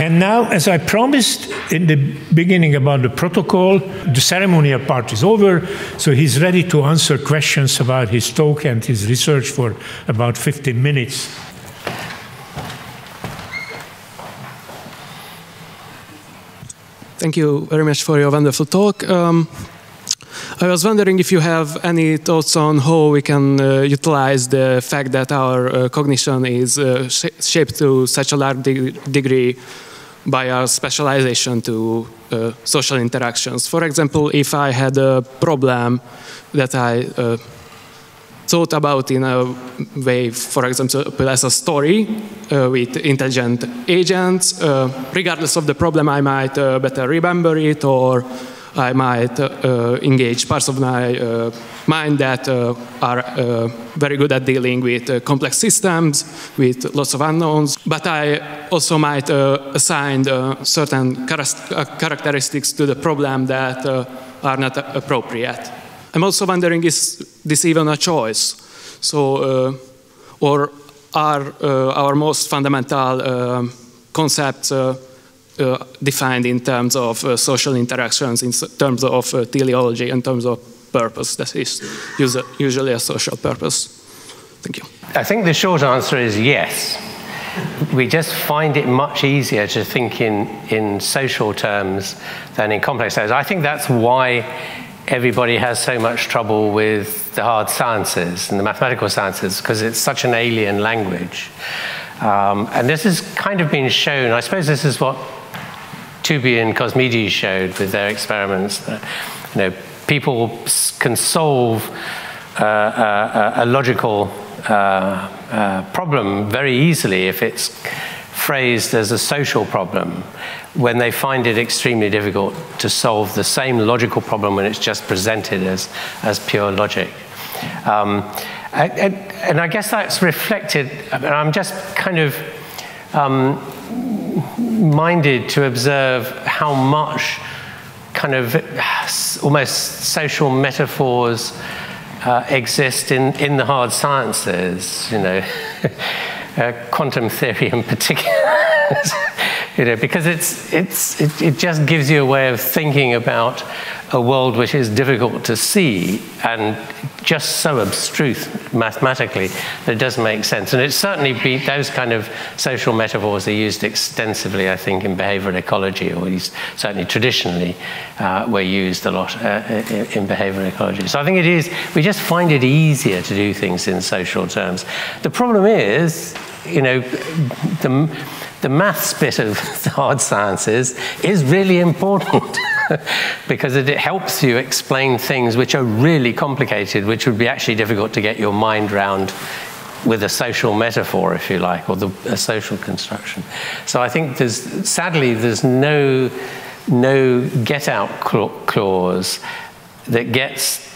And now, as I promised in the beginning about the protocol, the ceremonial part is over, so he's ready to answer questions about his talk and his research for about 15 minutes. Thank you very much for your wonderful talk. I was wondering if you have any thoughts on how we can utilize the fact that our cognition is shaped to such a large degree by our specialization to social interactions. For example, if I had a problem that I thought about in a way, for example, as a story with intelligent agents, regardless of the problem, I might better remember it, or I might engage parts of my mind that are very good at dealing with complex systems, with lots of unknowns. But I also might assign certain characteristics to the problem that are not appropriate. I'm also wondering, is this even a choice? So, or are our most fundamental concepts defined in terms of social interactions, in terms of teleology, in terms of purpose, that is usually a social purpose? Thank you. I think the short answer is yes. We just find it much easier to think in social terms than in complex terms. I think that's why everybody has so much trouble with the hard sciences and the mathematical sciences, because it's such an alien language. And this has kind of been shown, I suppose this is what Tubi and Cosmides showed with their experiments. People can solve a logical problem very easily if it's phrased as a social problem, when they find it extremely difficult to solve the same logical problem when it's just presented as pure logic. And I guess that's reflected, I'm just kind of minded to observe how much kind of almost social metaphors exist in the hard sciences, quantum theory in particular. Because it just gives you a way of thinking about a world which is difficult to see and just so abstruse mathematically that it doesn't make sense. And it's certainly those kind of social metaphors are used extensively, I think, in behavioral ecology, or at least certainly traditionally were used a lot in behavioral ecology. So I think it is, we just find it easier to do things in social terms. The problem is, the maths bit of the hard sciences is really important because it helps you explain things which are really complicated, which would be actually difficult to get your mind round with a social metaphor, if you like, or a social construction. So I think sadly there's no get-out clause that gets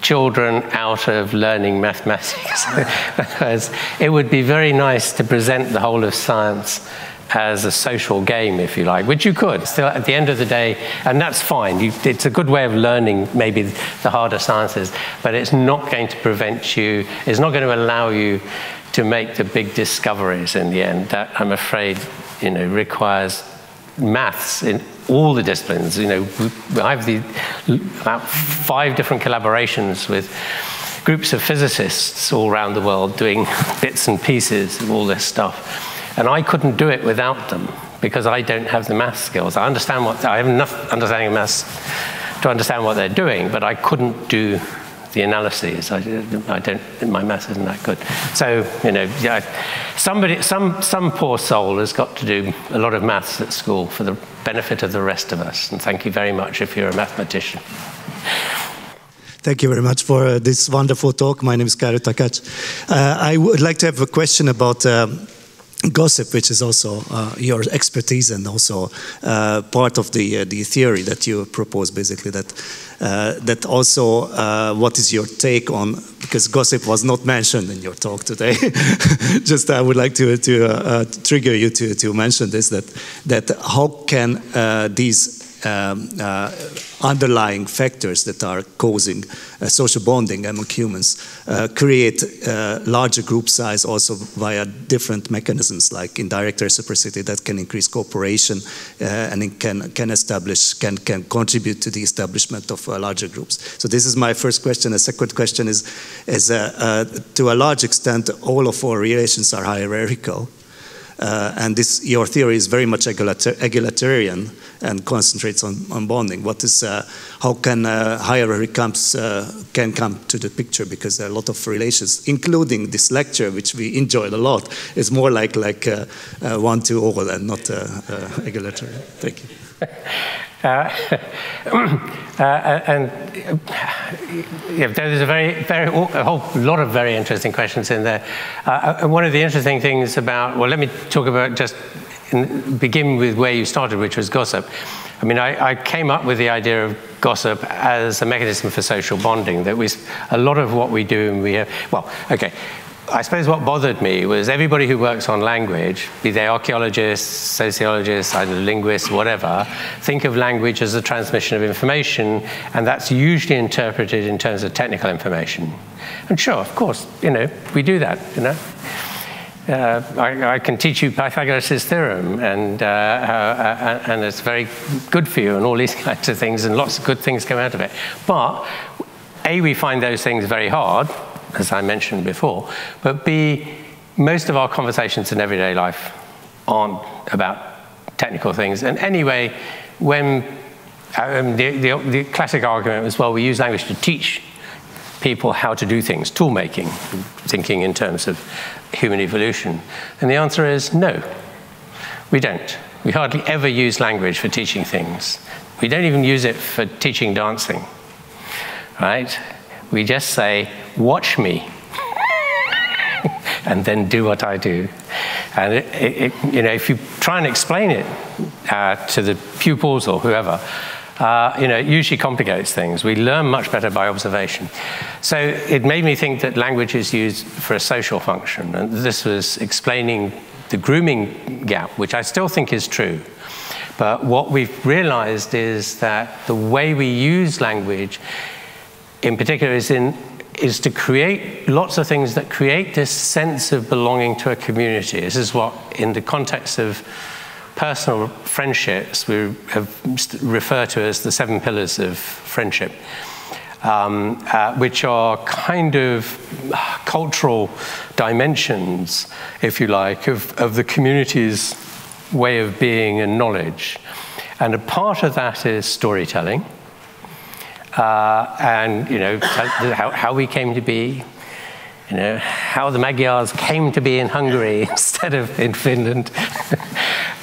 children out of learning mathematics. Because it would be very nice to present the whole of science as a social game, if you like, which you could. Still, at the end of the day, and that's fine, it's a good way of learning maybe the harder sciences, but it's not going to prevent you, it's not going to allow you to make the big discoveries in the end. That, I'm afraid, requires maths in all the disciplines. I have about 5 different collaborations with groups of physicists all around the world doing bits and pieces of all this stuff. And I couldn't do it without them because I don't have the math skills. I have enough understanding of maths to understand what they're doing, but I couldn't do the analyses. My math isn't that good. So, some poor soul has got to do a lot of maths at school for the benefit of the rest of us. And thank you very much if you're a mathematician. Thank you very much for this wonderful talk. My name is Károly Takács. I would like to have a question about gossip, which is also your expertise and also part of the theory that you propose, basically, that also what is your take on, because gossip was not mentioned in your talk today. Just I would like to trigger you to mention this, that how can these underlying factors that are causing social bonding among humans create larger group size also via different mechanisms like indirect reciprocity that can increase cooperation and it can contribute to the establishment of larger groups. So this is my first question. The second question is to a large extent all of our relations are hierarchical. And your theory is very much egalitarian and concentrates on bonding. How can hierarchy can come to the picture? Because there are a lot of relations, including this lecture, which we enjoyed a lot. It's more like one to all and not egalitarian. Thank you. There's a whole lot of very interesting questions in there. One of the interesting things about, well, let me talk about begin with where you started, which was gossip. I mean, I came up with the idea of gossip as a mechanism for social bonding. That was a lot of what we do, and we have, well, okay. I suppose what bothered me was everybody who works on language, be they archaeologists, sociologists, linguists, whatever, think of language as the transmission of information, and that's usually interpreted in terms of technical information. And sure, of course, we do that, I can teach you Pythagoras' theorem, and it's very good for you, and all these kinds of things, and lots of good things come out of it. But A, we find those things very hard, as I mentioned before, but B, most of our conversations in everyday life aren't about technical things. And anyway, when the classic argument was, well, we use language to teach people how to do things, tool making, thinking in terms of human evolution. And the answer is no, we don't. We hardly ever use language for teaching things. We don't even use it for teaching dancing, right? We just say, watch me, and then do what I do. And if you try and explain it to the pupils or whoever, it usually complicates things. We learn much better by observation. So it made me think that language is used for a social function. And this was explaining the grooming gap, which I still think is true. But what we've realized is that the way we use language in particular is to create lots of things that create this sense of belonging to a community. This is what, in the context of personal friendships, we have referred to as the 7 pillars of friendship, which are kind of cultural dimensions, if you like, of the community's way of being and knowledge. And a part of that is storytelling. And how we came to be, how the Magyars came to be in Hungary instead of in Finland,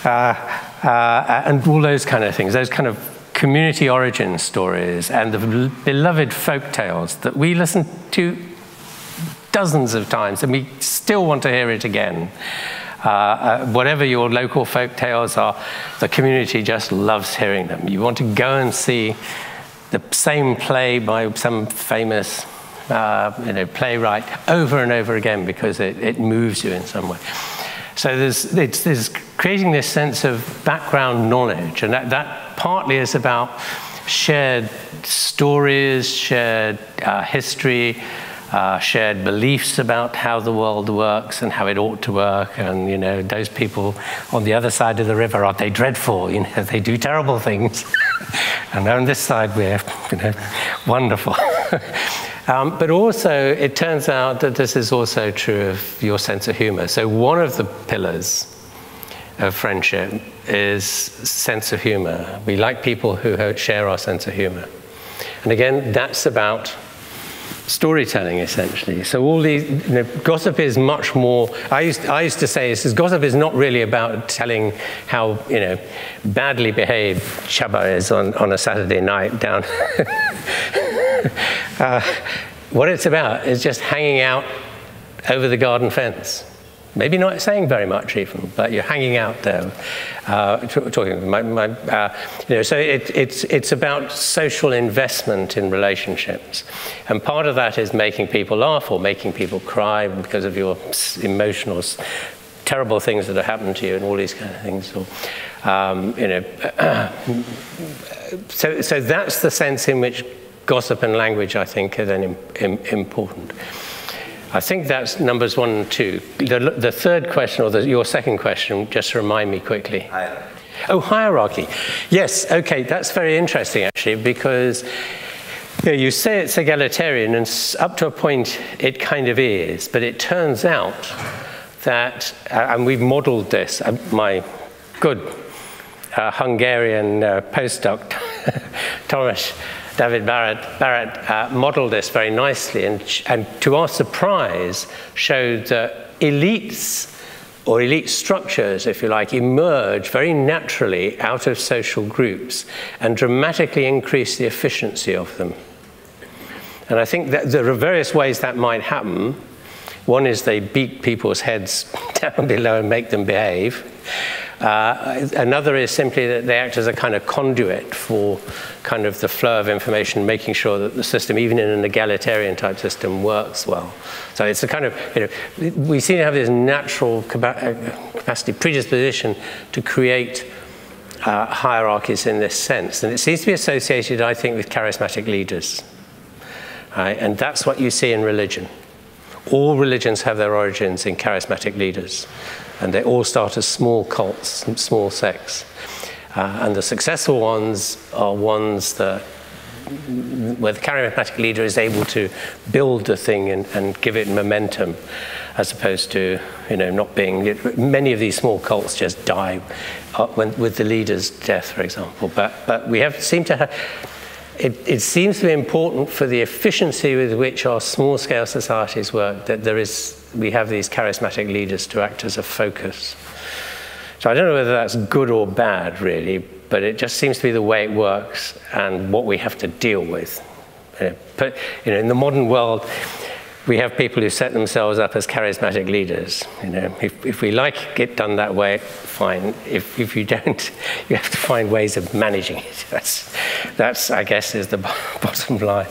and all those kind of things, those kind of community origin stories, and the beloved folk tales that we listen to dozens of times, and we still want to hear it again. Whatever your local folk tales are, the community just loves hearing them. You want to go and see the same play by some famous playwright over and over again because it moves you in some way. So there's creating this sense of background knowledge, and that partly is about shared stories, shared history, shared beliefs about how the world works and how it ought to work, and those people on the other side of the river, are they dreadful? They do terrible things. And on this side, we're wonderful. But also, it turns out that this is also true of your sense of humor. So one of the pillars of friendship is sense of humor. We like people who share our sense of humor. And again, that's about storytelling, essentially. So all these, gossip is much more, I used to say, gossip is not really about telling how, badly behaved Chaba is on a Saturday night down. What it's about is just hanging out over the garden fence. Maybe not saying very much even, but you're hanging out there, talking. So it's about social investment in relationships, and part of that is making people laugh or making people cry because of your emotional terrible things that have happened to you and all these kind of things. Or, you know, so that's the sense in which gossip and language, I think, are then important. I think that's numbers 1 and 2. The third question, or your second question, just remind me quickly. Hierarchy. Oh, hierarchy. Yes, okay, that's very interesting, actually, because you say it's egalitarian, and up to a point it kind of is, but it turns out that, and we've modeled this, my good Hungarian postdoc, Thomas David Barrett modeled this very nicely, and to our surprise showed that elites, or elite structures, if you like, emerge very naturally out of social groups and dramatically increase the efficiency of them. And I think that there are various ways that might happen. One is they beat people's heads down below and make them behave. Another is simply that they act as a kind of conduit for kind of the flow of information, making sure that the system, even in an egalitarian type system, works well. So it's a kind of, you know, we seem to have this natural capacity, predisposition to create hierarchies in this sense. And it seems to be associated, I think, with charismatic leaders. Right? And that's what you see in religion. All religions have their origins in charismatic leaders. And they all start as small cults, small sects. And the successful ones are ones that, where the charismatic leader is able to build the thing and give it momentum, as opposed to, you know, not being, many of these small cults just die with the leader's death, for example. But we seem to have, it seems to be important for the efficiency with which our small-scale societies work that we have these charismatic leaders to act as a focus. So I don't know whether that's good or bad, really, but it just seems to be the way it works and what we have to deal with. But you know, in the modern world, we have people who set themselves up as charismatic leaders. You know, if we like it done that way, fine. If you don't, you have to find ways of managing it. That's I guess, is the bottom line.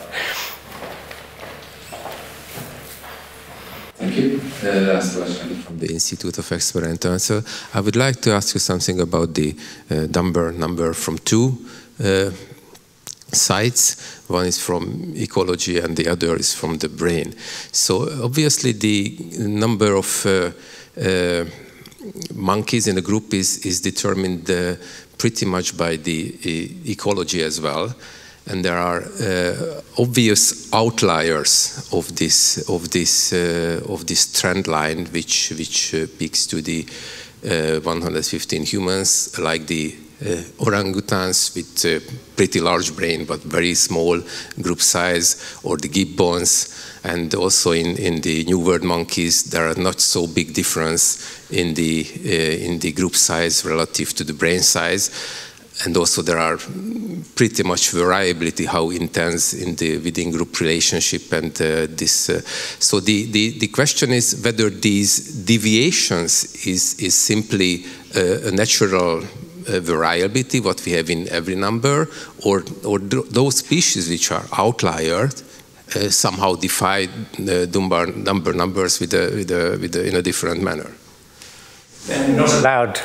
Thank you. Last question from the Institute of Expert Answer. I would like to ask you something about the Dunbar number from 2 sides. One is from ecology and the other is from the brain. So obviously the number of monkeys in a group is determined pretty much by the ecology as well. And there are obvious outliers of this trend line, which peaks to the 115 humans, like the orangutans with a pretty large brain but very small group size, or the gibbons. And also in the New World monkeys, there are not so big difference in the group size relative to the brain size. And also there are pretty much variability how intense within group relationship and this. So the question is whether these deviations is simply a natural variability, what we have in every number, or those species which are outliers somehow defy Dunbar numbers in a different manner. Not allowed.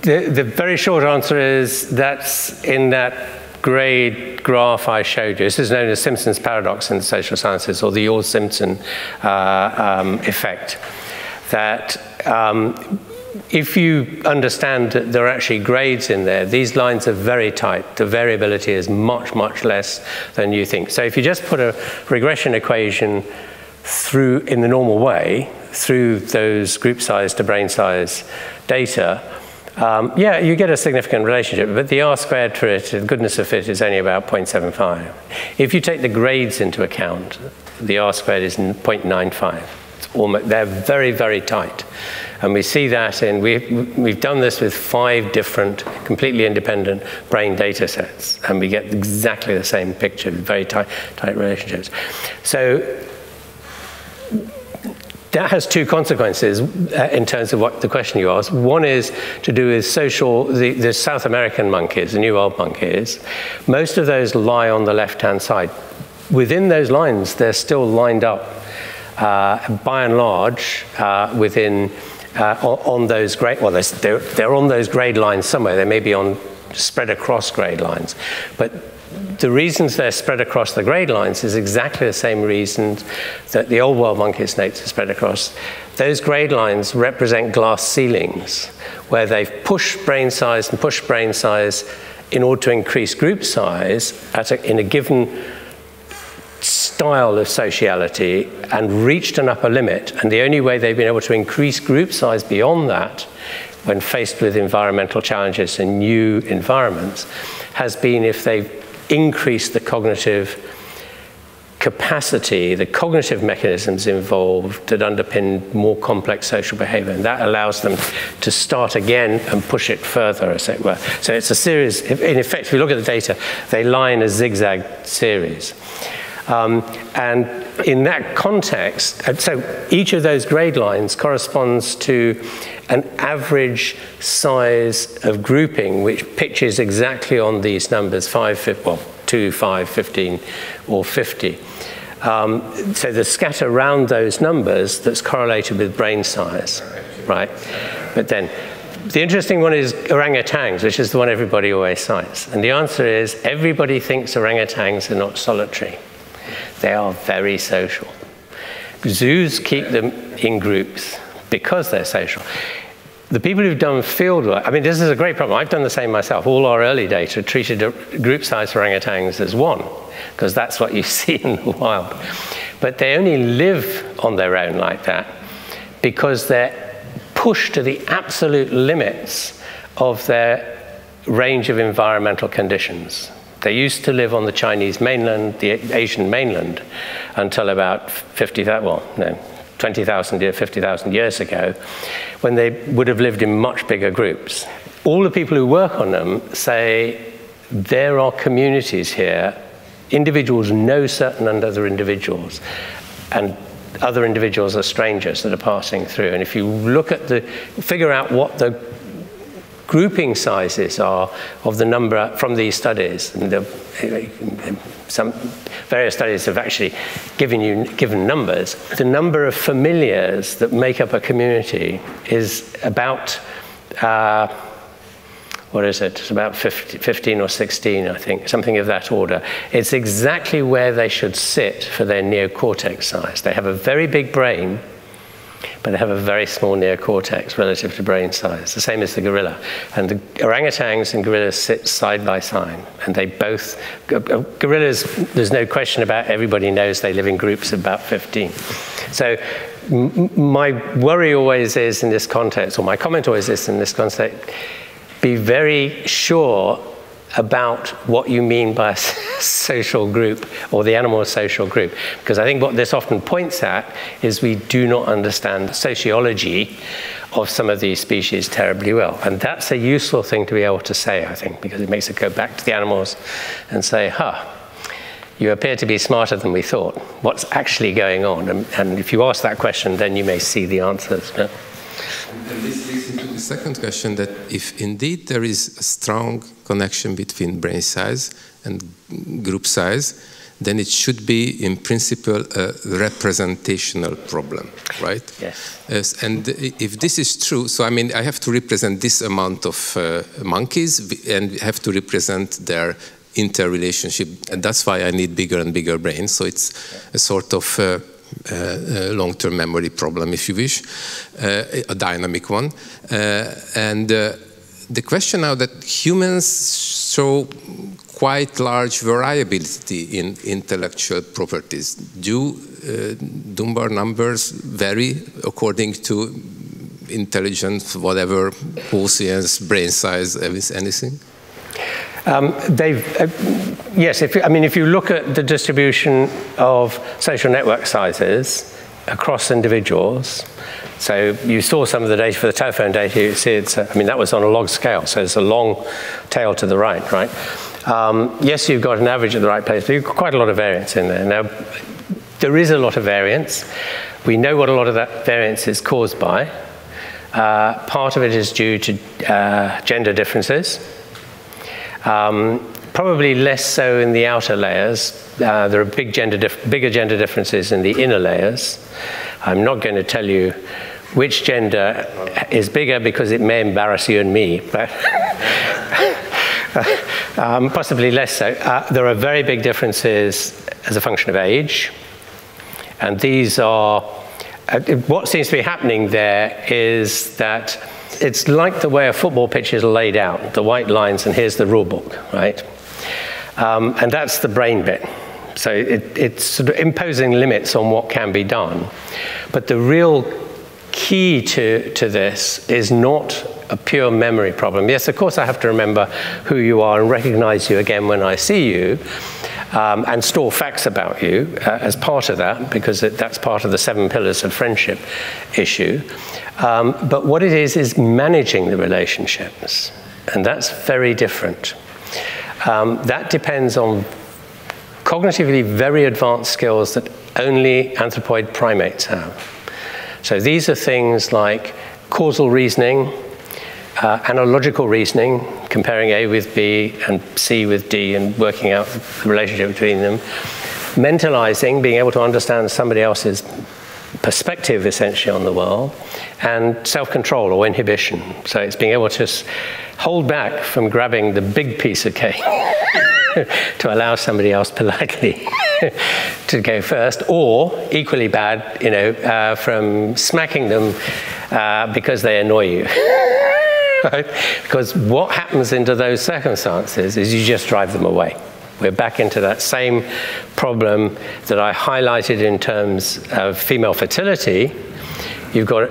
The very short answer is that's in that grade graph I showed you. This is known as Simpson's paradox in the social sciences, or the Orr-Simpson effect. That if you understand that there are actually grades in there, these lines are very tight. The variability is much, much less than you think. So if you just put a regression equation through in the normal way, through those group size to brain size data, yeah, you get a significant relationship, but the R squared for it, the goodness of it, is only about 0.75. If you take the grades into account, the R squared is 0.95. They're very, very tight. And we see that we've done this with 5 different, completely independent brain data sets, and we get exactly the same picture, very tight relationships. So that has 2 consequences in terms of what the question you asked. One is to do with the South American monkeys, the New World monkeys. Most of those lie on the left-hand side. Within those lines, they're still lined up by and large, within on those grade, well, they're on those grade lines somewhere. They may be spread across grade lines, but the reasons they're spread across the grade lines is exactly the same reasons that the old world monkey snakes are spread across. Those grade lines represent glass ceilings, where they've pushed brain size and pushed brain size in order to increase group size in a given style of sociality, and reached an upper limit. And the only way they've been able to increase group size beyond that, when faced with environmental challenges and new environments, has been if they've increased the cognitive capacity, the cognitive mechanisms involved that underpin more complex social behavior. And that allows them to start again and push it further, as it were. So it's a series, in effect, if you look at the data, they lie in a zigzag series. And in that context, so each of those grade lines corresponds to an average size of grouping, which pitches exactly on these numbers, 2, 5, 15, or 50. So the scatter around those numbers that's correlated with brain size, right? But then the interesting one is orangutans, which is the one everybody always cites. And the answer is everybody thinks orangutans are not solitary. They are very social. Zoos keep them in groups because they're social. The people who've done field work, I mean, this is a great problem. I've done the same myself. All our early data treated group size for orangutans as 1, because that's what you see in the wild. But they only live on their own like that because they're pushed to the absolute limits of their range of environmental conditions. They used to live on the Chinese mainland, the Asian mainland, until about 20,000 years, 50,000 years ago, when they would have lived in much bigger groups. All the people who work on them say there are communities here. Individuals know certain other individuals, and other individuals are strangers that are passing through. And if you look at figure out what the grouping sizes are of the number from these studies, and some various studies have actually given numbers. The number of familiars that make up a community is about what is it? It's about 15 or 16, I think, something of that order. It's exactly where they should sit for their neocortex size. They have a very big brain, but they have a very small neocortex relative to brain size, the same as the gorilla. And the orangutans and gorillas sit side by side, and they both, gorillas, there's no question about, everybody knows they live in groups of about 15. So my worry always is in this context, or my comment always is in this context, be very sure about what you mean by a social group or the animal social group. Because I think what this often points at is we do not understand the sociology of some of these species terribly well. And that's a useful thing to be able to say, I think, because it makes it go back to the animals and say, you appear to be smarter than we thought. What's actually going on? And if you ask that question, then you may see the answers. No? And this leads into the second question, that if indeed there is a strong connection between brain size and group size, then it should be, in principle, a representational problem, right? Yes. And if this is true, so I mean, I have to represent this amount of monkeys and have to represent their interrelationship, and that's why I need bigger and bigger brains. So it's a sort of long-term memory problem, if you wish, a dynamic one. And the question now that humans show quite large variability in intellectual properties. Do Dunbar numbers vary according to intelligence, whatever, quotients, brain size, anything? Yes, if you look at the distribution of social network sizes across individuals, so you saw some of the data for the telephone data, you see that was on a log scale, so it's a long tail to the right? Yes, you've got an average at the right place, but you've got quite a lot of variance in there. Now, there is a lot of variance. We know what a lot of that variance is caused by. Part of it is due to gender differences. Probably less so in the outer layers. There are bigger gender differences in the inner layers. I'm not going to tell you which gender is bigger because it may embarrass you and me, but possibly less so. There are very big differences as a function of age, and these are, what seems to be happening there is that it's like the way a football pitch is laid out, the white lines, and here's the rule book, right? And that's the brain bit. So it's sort of imposing limits on what can be done. But the real key to this is not a pure memory problem. Yes, of course I have to remember who you are and recognize you again when I see you, and store facts about you as part of that, because that's part of the 7 pillars of friendship issue. But what it is managing the relationships, and that's very different. That depends on cognitively very advanced skills that only anthropoid primates have. So these are things like causal reasoning, analogical reasoning, comparing A with B and C with D and working out the relationship between them, mentalizing, being able to understand somebody else's perspective essentially on the world, and self-control or inhibition. So it's being able to hold back from grabbing the big piece of cake to allow somebody else politely to go first, or equally bad, you know, from smacking them because they annoy you. Right? Because what happens into those circumstances is you just drive them away. We're back into that same problem that I highlighted in terms of female fertility. You've got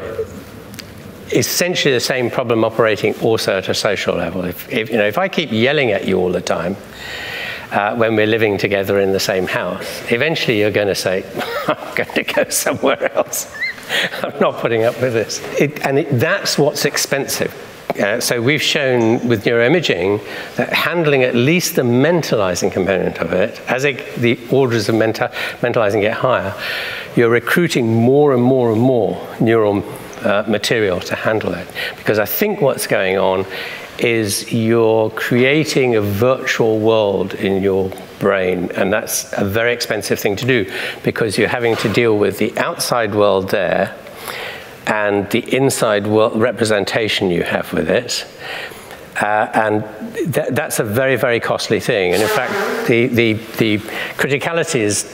essentially the same problem operating also at a social level. If I keep yelling at you all the time when we're living together in the same house, eventually you're going to say, I'm going to go somewhere else. I'm not putting up with this. That's what's expensive. So we've shown with neuroimaging that handling at least the mentalizing component of it, as the orders of mentalizing get higher, you're recruiting more and more and more neural material to handle it. Because I think what's going on is you're creating a virtual world in your brain, and that's a very expensive thing to do because you're having to deal with the outside world there and the inside world representation you have with it. And that's a very, very costly thing. And in fact, the criticalities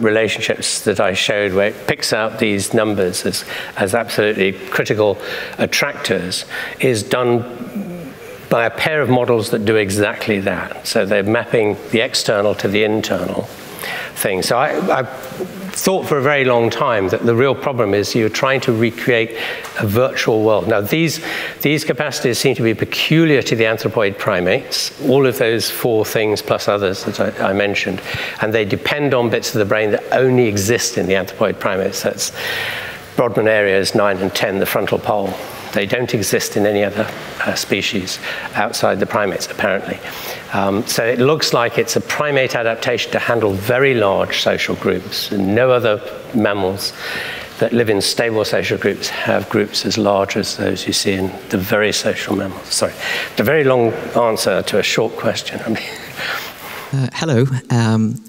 relationships that I showed, where it picks out these numbers as absolutely critical attractors, is done by a pair of models that do exactly that. So they're mapping the external to the internal thing. So I thought for a very long time that the real problem is you're trying to recreate a virtual world. Now these capacities seem to be peculiar to the anthropoid primates, all of those 4 things plus others that I mentioned, and they depend on bits of the brain that only exist in the anthropoid primates. That's Brodmann areas 9 and 10, the frontal pole. They don't exist in any other species outside the primates, apparently. So it looks like it's a primate adaptation to handle very large social groups. And no other mammals that live in stable social groups have groups as large as those you see in the very social mammals. Sorry, a very long answer to a short question. Hello.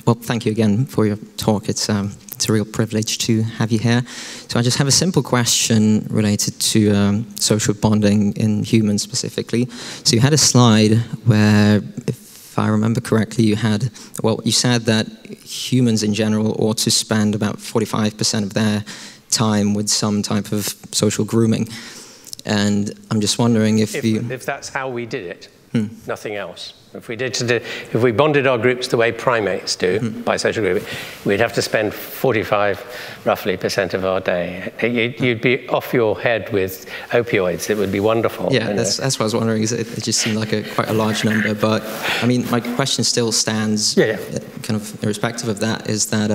Well, thank you again for your talk. It's a real privilege to have you here. So I just have a simple question related to social bonding in humans specifically. So you had a slide where, if I remember correctly, you said that humans in general ought to spend about 45% of their time with some type of social grooming. And I'm just wondering if that's how we did it, nothing else. If we bonded our groups the way primates do, by social grouping, we'd have to spend 45% roughly of our day. You'd be off your head with opioids. It would be wonderful. Yeah, that's what I was wondering. It just seemed like quite a large number. But I mean, my question still stands, kind of irrespective of that, is that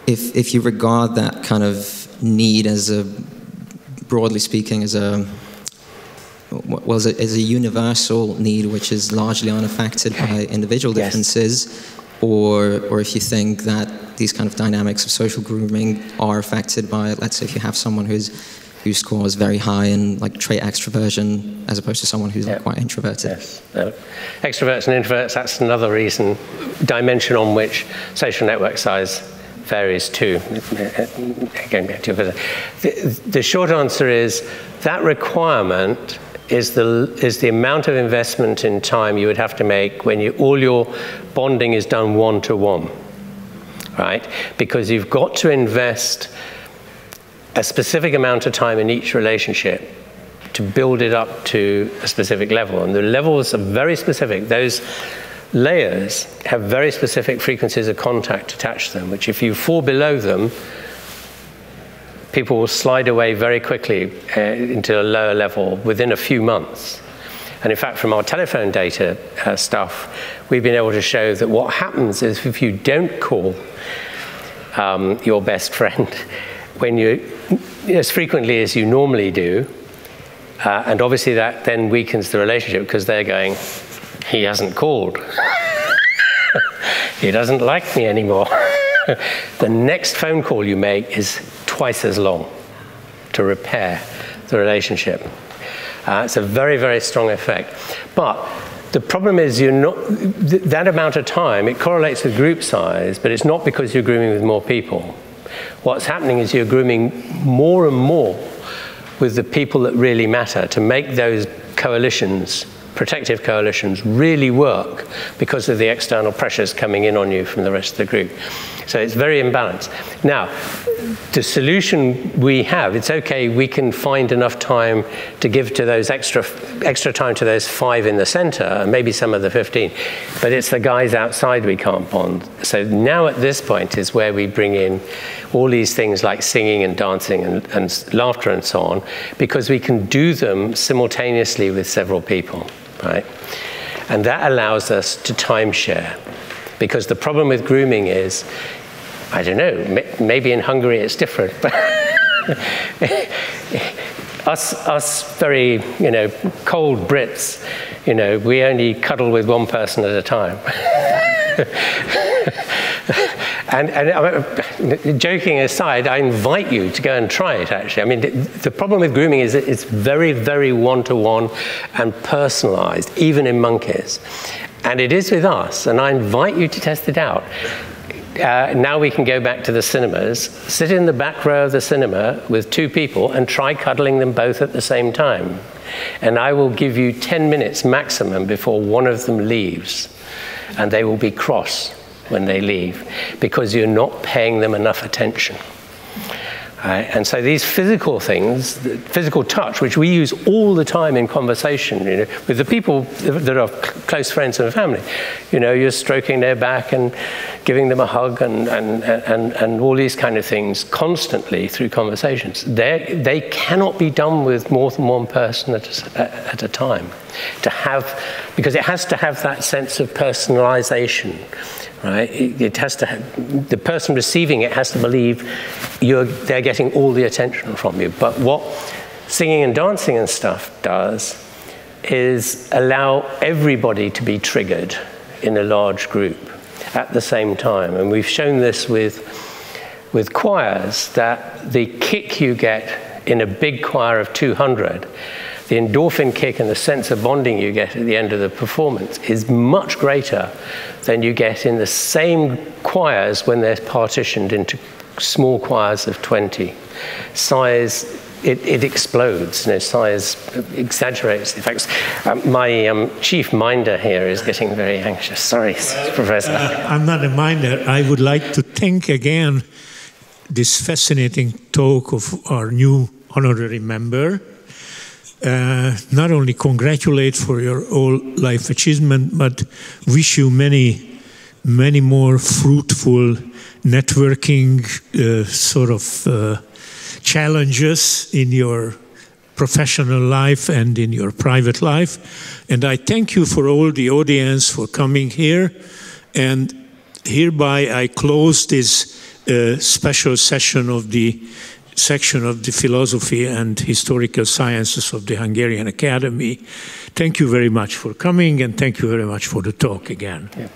if you regard that kind of need as broadly speaking, as a universal need which is largely unaffected by individual differences, or if you think that these kind of dynamics of social grooming are affected by, let's say, if you have someone who scores very high in like trait extroversion as opposed to someone who's quite introverted. Yes, extroverts and introverts, that's another dimension on which social network size varies too. Going back to your the short answer is that requirement is the amount of investment in time you would have to make when all your bonding is done one-to-one, right? Because you've got to invest a specific amount of time in each relationship to build it up to a specific level. And the levels are very specific. Those layers have very specific frequencies of contact attached to them, which if you fall below them, people will slide away very quickly into a lower level within a few months. And in fact, from our telephone data stuff, we've been able to show that what happens is if you don't call your best friend when as frequently as you normally do, and obviously that then weakens the relationship because they're going, he hasn't called. He doesn't like me anymore. The next phone call you make is twice as long to repair the relationship. It's a very, very strong effect. But the problem is that amount of time, it correlates with group size, but it's not because you're grooming with more people. What's happening is you're grooming more and more with the people that really matter to make those coalitions, protective coalitions, really work because of the external pressures coming in on you from the rest of the group. So it's very imbalanced. Now, the solution we have, it's okay, we can find enough time to give to those extra time to those 5 in the center, and maybe some of the 15, but it's the guys outside we can't bond. So now at this point is where we bring in all these things like singing and dancing and laughter and so on, because we can do them simultaneously with several people, right? And that allows us to timeshare. Because the problem with grooming is, I don't know, maybe in Hungary it's different, but us very, cold Brits, we only cuddle with one person at a time. And joking aside, I invite you to go and try it, actually. I mean, the problem with grooming is that it's very, very one-to-one and personalized, even in monkeys. And it is with us, and I invite you to test it out. Now we can go back to the cinemas, sit in the back row of the cinema with 2 people and try cuddling them both at the same time. And I will give you 10 minutes maximum before one of them leaves. And they will be cross when they leave because you're not paying them enough attention. And so these physical things, physical touch, which we use all the time in conversation, with the people that are close friends and family, you're stroking their back and giving them a hug and all these kind of things constantly through conversations. They cannot be done with more than one person at a time. Because it has to have that sense of personalization. Right? It has to have, the person receiving it has to believe they're getting all the attention from you. But what singing and dancing and stuff does is allow everybody to be triggered in a large group at the same time. And we've shown this with choirs, that the kick you get in a big choir of 200, the endorphin kick and the sense of bonding you get at the end of the performance is much greater than you get in the same choirs when they're partitioned into small choirs of 20. Size, it explodes. Size exaggerates the effects. My chief minder here is getting very anxious. Sorry, Professor. I'm not a minder. I would like to thank again this fascinating talk of our new honorary member. Not only congratulate for your whole life achievement, but wish you many, many more fruitful networking challenges in your professional life and in your private life. And I thank you for all the audience for coming here. And hereby I close this special session of the section of the Philosophy and Historical Sciences of the Hungarian Academy. Thank you very much for coming, and thank you very much for the talk again. Yeah.